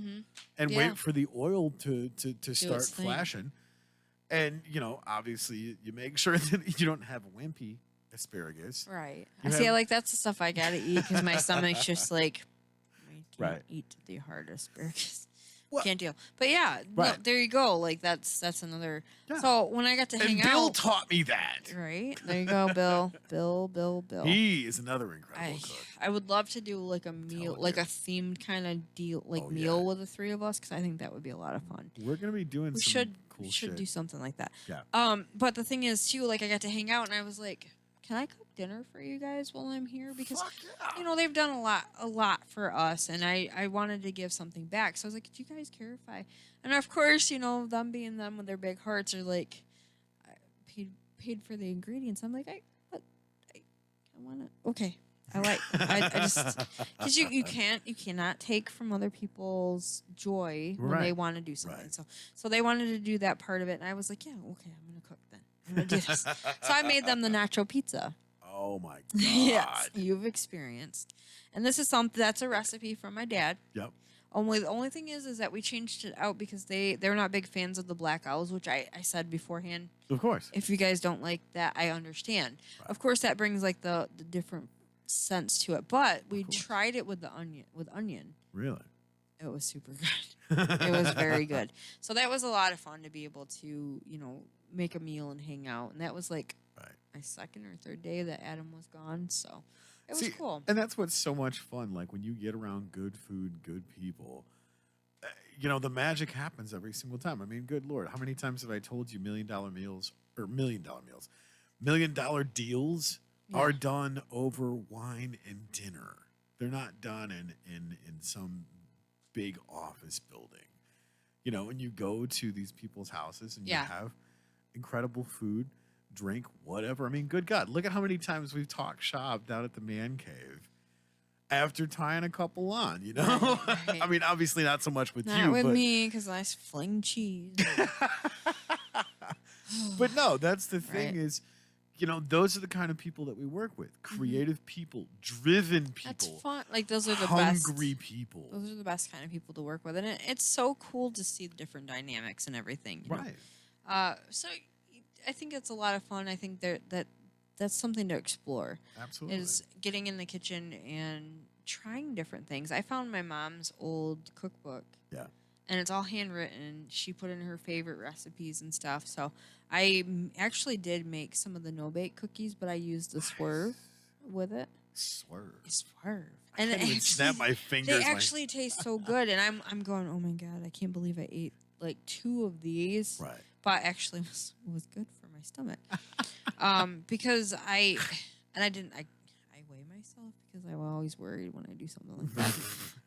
and Yeah. wait for the oil to start its thing. flashing. And obviously, you make sure that you don't have wimpy asparagus. Right. You I see. have- Like, that's the stuff I gotta eat, because my stomach's just like, I can't Right. eat the hard asparagus. Well, can't deal. But yeah, right. no, there you go. Like that's another. Yeah. So when I got to hang and Bill out, taught me that. right there you go, Bill. He is another incredible cook. I would love to do like a meal, like a themed kind of deal, like meal with the three of us, because I think that would be a lot of fun. We're gonna be doing We some should cool we should shit. do something like that. Yeah. But the thing is too, like I got to hang out and I was like, can I cook dinner for you guys while I'm here? Because Fuck yeah. you know they've done a lot for us, and I wanted to give something back. So I was like, do you guys care if I? And of course, you know, them being them with their big hearts are like, I paid for the ingredients. I'm like, I want to. Okay, I just because you cannot take from other people's joy when they want to do something. Right. So they wanted to do that part of it, and I was like, yeah, okay, I'm gonna cook then. I'm gonna do this. So I made them the nacho pizza. Oh my god. Yes, you've experienced, and this is something that's a recipe from my dad. Yep. The only thing is that we changed it out because they're not big fans of the black owls, which I said beforehand. Of course. If you guys don't like that, I understand. Right. Of course, that brings like the different sense to it. But we tried it with onion. Really? It was super good. It was very good. So that was a lot of fun to be able to, you know, make a meal and hang out. And that was like my second or third day that Adam was gone. So it was cool. And that's what's so much fun. Like when you get around good food, good people, you know, the magic happens every single time. I mean, good Lord, how many times have I told you $1 million meals or $1 million meals, $1 million deals are done over wine and dinner. They're not done in some big office building. You know, when you go to these people's houses and you have incredible food, drink, whatever. I mean, good God, look at how many times we've talked shop down at the man cave after tying a couple on, you know? Right. I mean, obviously not so much with Not you. with but, me, because I fling cheese. But no, that's the thing Right. is, you know, those are the kind of people that we work with. Creative people, driven people. That's fun. Like those are the hungry best. people. Those are the best kind of people to work with, and it's so cool to see the different dynamics and everything. You know? Right. So I think it's a lot of fun. I think that's something to explore. Absolutely. Is getting in the kitchen and trying different things. I found my mom's old cookbook. Yeah. And it's all handwritten. She put in her favorite recipes and stuff. So I actually did make some of the no-bake cookies, but I used the swerve with it. Swerve. Swerve. I can't even snap my fingers. They actually taste so good, and I'm going, oh my God, I can't believe I ate like 2 of these. Right. But actually was good for my stomach. Because I weigh myself because I'm always worried when I do something like that.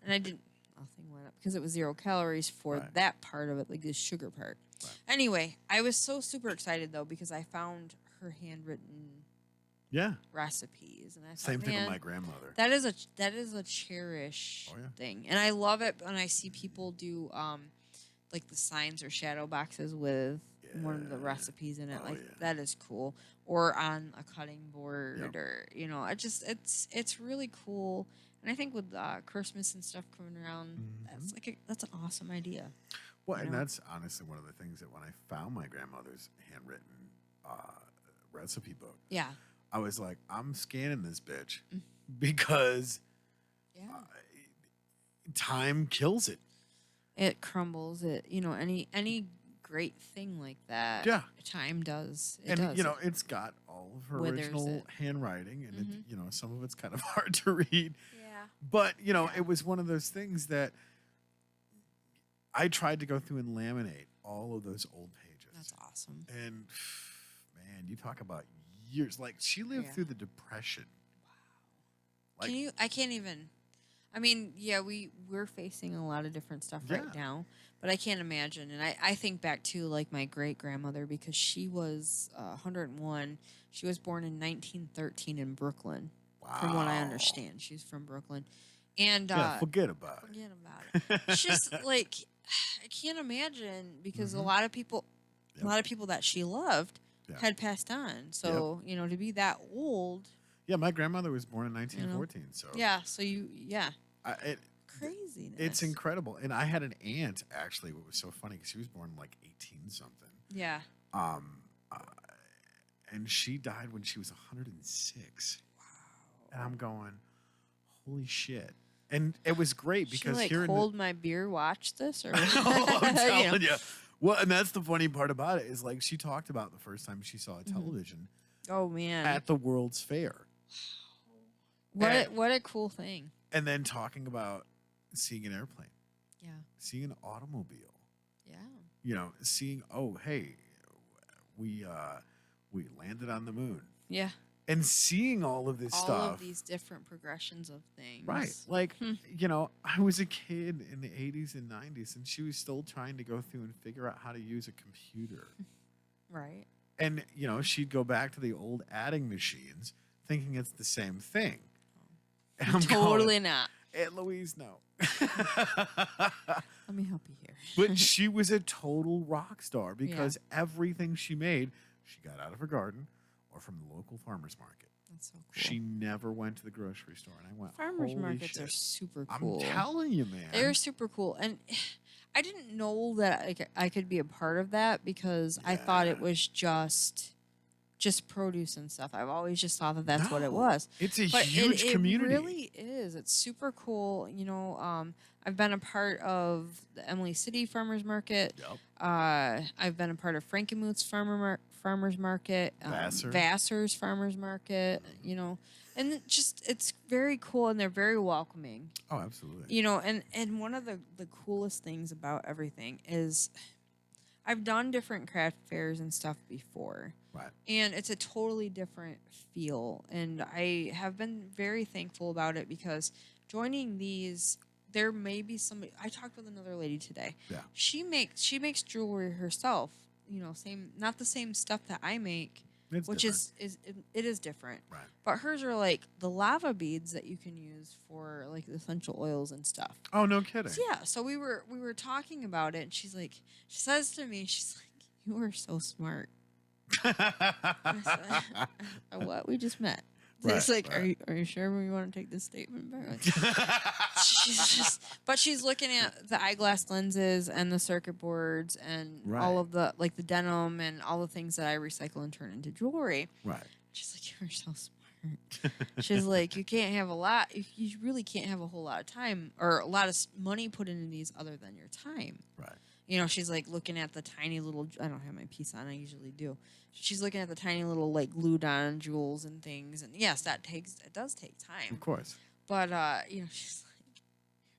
And I didn't. Nothing went up because it was 0 calories for that part of it, like the sugar part. Right. Anyway, I was so super excited though because I found her handwritten recipes, and I thought, same thing with my grandmother. That is a cherish thing, and I love it when I see people do like the signs or shadow boxes with one of the recipes in it. That is cool, or on a cutting board, or you know, it's really cool. And I think with Christmas and stuff coming around, that's an awesome idea. Well, and that's honestly one of the things that when I found my grandmother's handwritten recipe book, I was like, I'm scanning this bitch because time kills it. It crumbles. It, you know, any great thing like that. Yeah, time does. You know, it's got all of her original handwriting, and it, you know, some of it's kind of hard to read. But, you know, it was one of those things that I tried to go through and laminate all of those old pages. That's awesome. And, man, you talk about years. Like, she lived through the Depression. Wow. Like, I can't even. I mean, we're facing a lot of different stuff right now. But I can't imagine. And I think back to, like, my great-grandmother because she was 101. She was born in 1913 in Brooklyn. Wow. From what I understand, she's from Brooklyn, and forget about it. It's just like I can't imagine because a lot of people that she loved had passed on. So you know, to be that old. Yeah, my grandmother was born in 1914. So so craziness. It's incredible, and I had an aunt actually. What was so funny because she was born like 18 something. Yeah. And she died when she was 106. And I'm going, holy shit. And it was great because she, like, here hold my beer, watch this, or I'm telling you know. you. Well, and that's the funny part about it is like she talked about the first time she saw a television Oh man, at the World's Fair. what a cool thing. And then talking about seeing an airplane, Yeah, seeing an automobile, yeah. you know, seeing, oh, hey, we landed on the moon. Yeah. And seeing all of this All stuff. of these different progressions of things. Right. Like, you know, I was a kid in the 80s and 90s, and she was still trying to go through and figure out how to use a computer. Right. And, you know, she'd go back to the old adding machines thinking it's the same thing. And I'm Totally going, not. Aunt Louise, no. Let me help you here. But she was a total rock star because everything she made, she got out of her garden or from the local farmer's market. That's so cool. She never went to the grocery store. And I went, Farmers holy markets shit. are super cool. I'm telling you, man. They're super cool. And I didn't know that I could be a part of that because I thought it was just produce and stuff. I've always just thought that that's what it was. It's a But huge community. It really is. It's super cool. You know, I've been a part of the Emily City Farmers Market. Yep. I've been a part of Frankenmuth's Farmers Market. Vassar's Farmers Market. You know, and it's very cool and they're very welcoming. Oh, absolutely. You know, and one of the coolest things about everything is I've done different craft fairs and stuff before. Right. And it's a totally different feel. And I have been very thankful about it because joining these, there may be somebody. I talked with another lady today. Yeah. She makes jewelry herself. You know, not the same stuff that I make, It's which different. it is different. Right. But hers are like the lava beads that you can use for like essential oils and stuff. Oh, no kidding. So, yeah. So we were talking about it, and she says to me, she's like, "You are so smart." I said, what? We just met. It's like, are you sure we want to take this statement back? She's looking at the eyeglass lenses and the circuit boards and all of the like the denim and all the things that I recycle and turn into jewelry. Right. She's like, you're so smart. She's like, you can't have a lot. You really can't have a whole lot of time or a lot of money put into these other than your time. Right. You know, she's like looking at the tiny little. I don't have my piece on. I usually do. She's looking at the tiny little like glued on jewels and things, and yes, it does take time. Of course. But you know, she's like,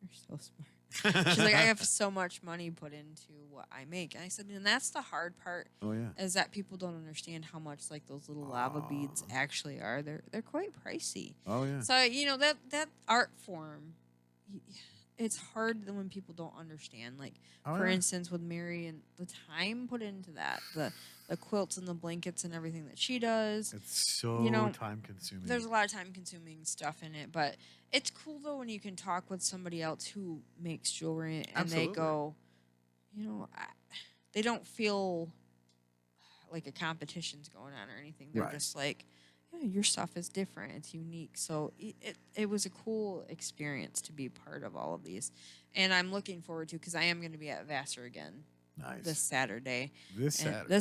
you're so smart. She's like, I have so much money put into what I make, and I said, and that's the hard part. Oh yeah. Is that people don't understand how much like those little lava beads actually are. They're quite pricey. Oh yeah. So you know that art form. It's hard when people don't understand. Like, for instance, with Mary and the time put into that, the quilts and the blankets and everything that she does. It's so time consuming. There's a lot of time consuming stuff in it, but it's cool though when you can talk with somebody else who makes jewelry and they go, you know, they don't feel like a competition's going on or anything. They're just like, yeah, your stuff is different. It's unique. So it was a cool experience to be part of all of these. And I'm looking forward to, because I am going to be at Vassar again this Saturday. This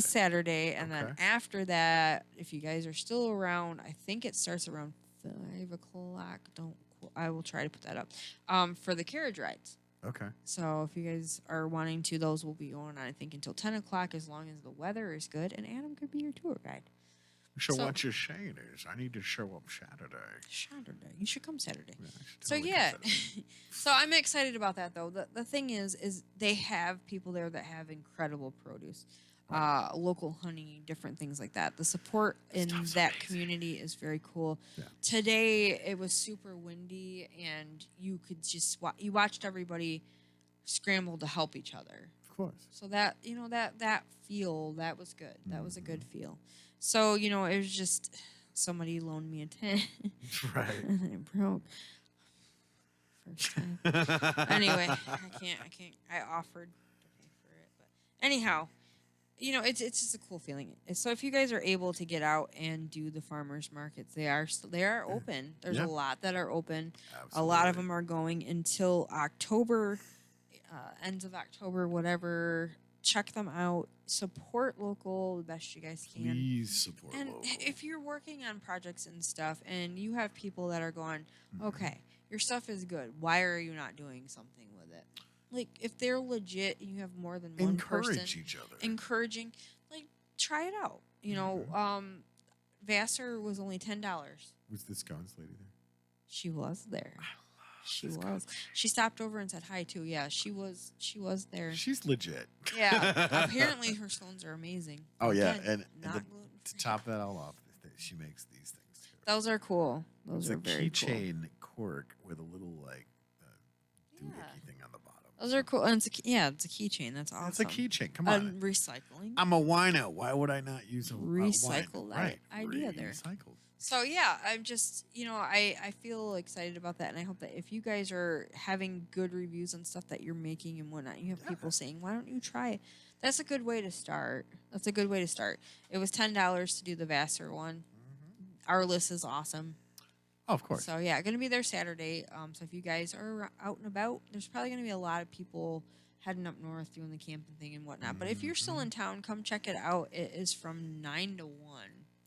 Saturday. And then after that, if you guys are still around, I think it starts around 5 o'clock. I will try to put that up for the carriage rides. Okay. So if you guys are wanting to, those will be going on, I think, until 10 o'clock, as long as the weather is good. And Adam could be your tour guide. So what you're saying is I need to show up Saturday. You should come Saturday. Yeah, totally So I'm excited about that though. The thing is they have people there that have incredible produce, local honey, different things like that. The support in that community is very cool. Yeah. Today it was super windy and you could just you watched everybody scramble to help each other. Of course. So that, you know, that feel, that was good. That was a good feel. So, you know, it was just somebody loaned me a tent. Right. And it broke. First time. Anyway, I can't. I offered to pay for it. But anyhow, you know, it's just a cool feeling. So if you guys are able to get out and do the farmers markets, they are open. There's a lot that are open. Absolutely. A lot of them are going until October, ends of October, whatever. Check them out. Support local the best you guys can. Please support local. And if you're working on projects and stuff and you have people that are going, okay, your stuff is good. Why are you not doing something with it? Like, if they're legit and you have more than one person. Encourage each other. Encouraging. Like, try it out. You know, Vassar was only $10. Was this scones lady there? She was there. She this was. She stopped over and said hi too. Yeah, she was there. She's legit. Yeah. Apparently her scones are amazing. Oh yeah, Again, and not to gluten-free. top that all off, she makes these things too. Those are cool. Those It's are a very cool. keychain cork with a little like doohickey thing on the bottom. Those are cool. And it's a keychain. That's awesome. It's a keychain. Come on. Recycling. I'm a wino. Why would I not use a Recycle that right. idea there. Recycled. So yeah, I'm just, I feel excited about that, and I hope that if you guys are having good reviews on stuff that you're making and whatnot, you have people saying, "Why don't you try it?" That's a good way to start. It was $10 to do the Vassar one. Our list is awesome. Oh, of course. So yeah, going to be there Saturday. So if you guys are out and about, there's probably going to be a lot of people heading up north doing the camping thing and whatnot. But if you're still in town, come check it out. It is from 9 to 1.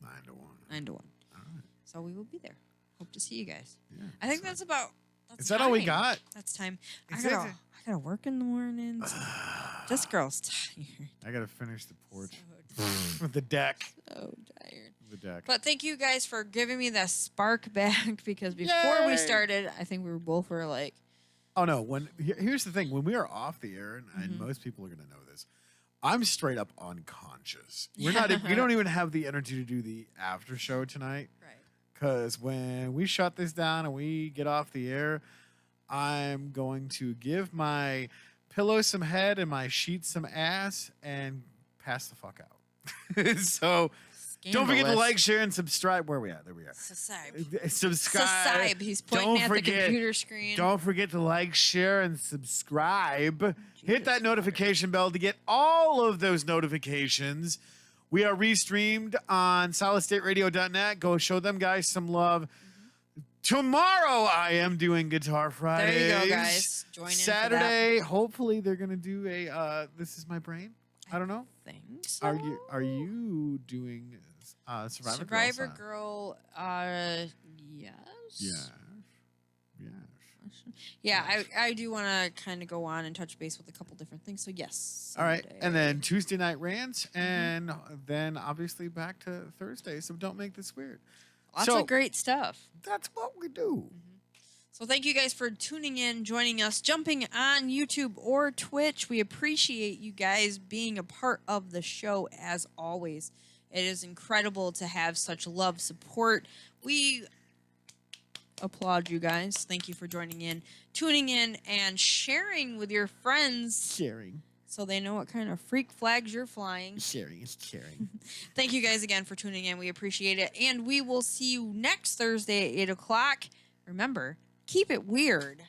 9 to 1. 9 to 1. All right. So we will be there. Hope to see you guys. Yeah, I think that's about. Is that all we got? That's time. Is I it? gotta work in the mornings. This girl's tired. I gotta finish the porch So with the deck. tired. The deck. But thank you guys for giving me that spark back because before we Yay! started, I think we were both like, Oh no! Here's the thing: when we are off the air, and most people are gonna know this, I'm straight up unconscious. We don't even have the energy to do the after show tonight. right. Because when we shut this down and we get off the air, I'm going to give my pillow some head and my sheets some ass and pass the fuck out. So don't forget to like, share, and subscribe. Where are we at? There we are. Subscribe. Subscribe. He's pointing at the computer screen. Don't forget to like, share, and subscribe. Hit that notification bell to get all of those notifications. We are restreamed on solidstateradio.net. Go show them guys some love. Tomorrow I am doing Guitar Fridays. There you go, guys. Join in for Saturday, hopefully they're gonna do a This Is My Brain. I don't know. that. So. Are you doing Survivor Girl? Yes. Yeah. Yeah, I do want to kind of go on and touch base with a couple different things. So yes. All right, someday. and then Tuesday night rants, and then obviously back to Thursday. So don't make this weird. Lots of great stuff. That's what we do. So thank you guys for tuning in, joining us, jumping on YouTube or Twitch. We appreciate you guys being a part of the show as always. It is incredible to have such love, support. We applaud you guys. Thank you for joining in, tuning in, and sharing with your friends Sharing. so they know what kind of freak flags you're flying. Sharing is caring. Thank you guys again for tuning in. We appreciate it. And we will see you next Thursday at 8 o'clock. Remember, keep it weird.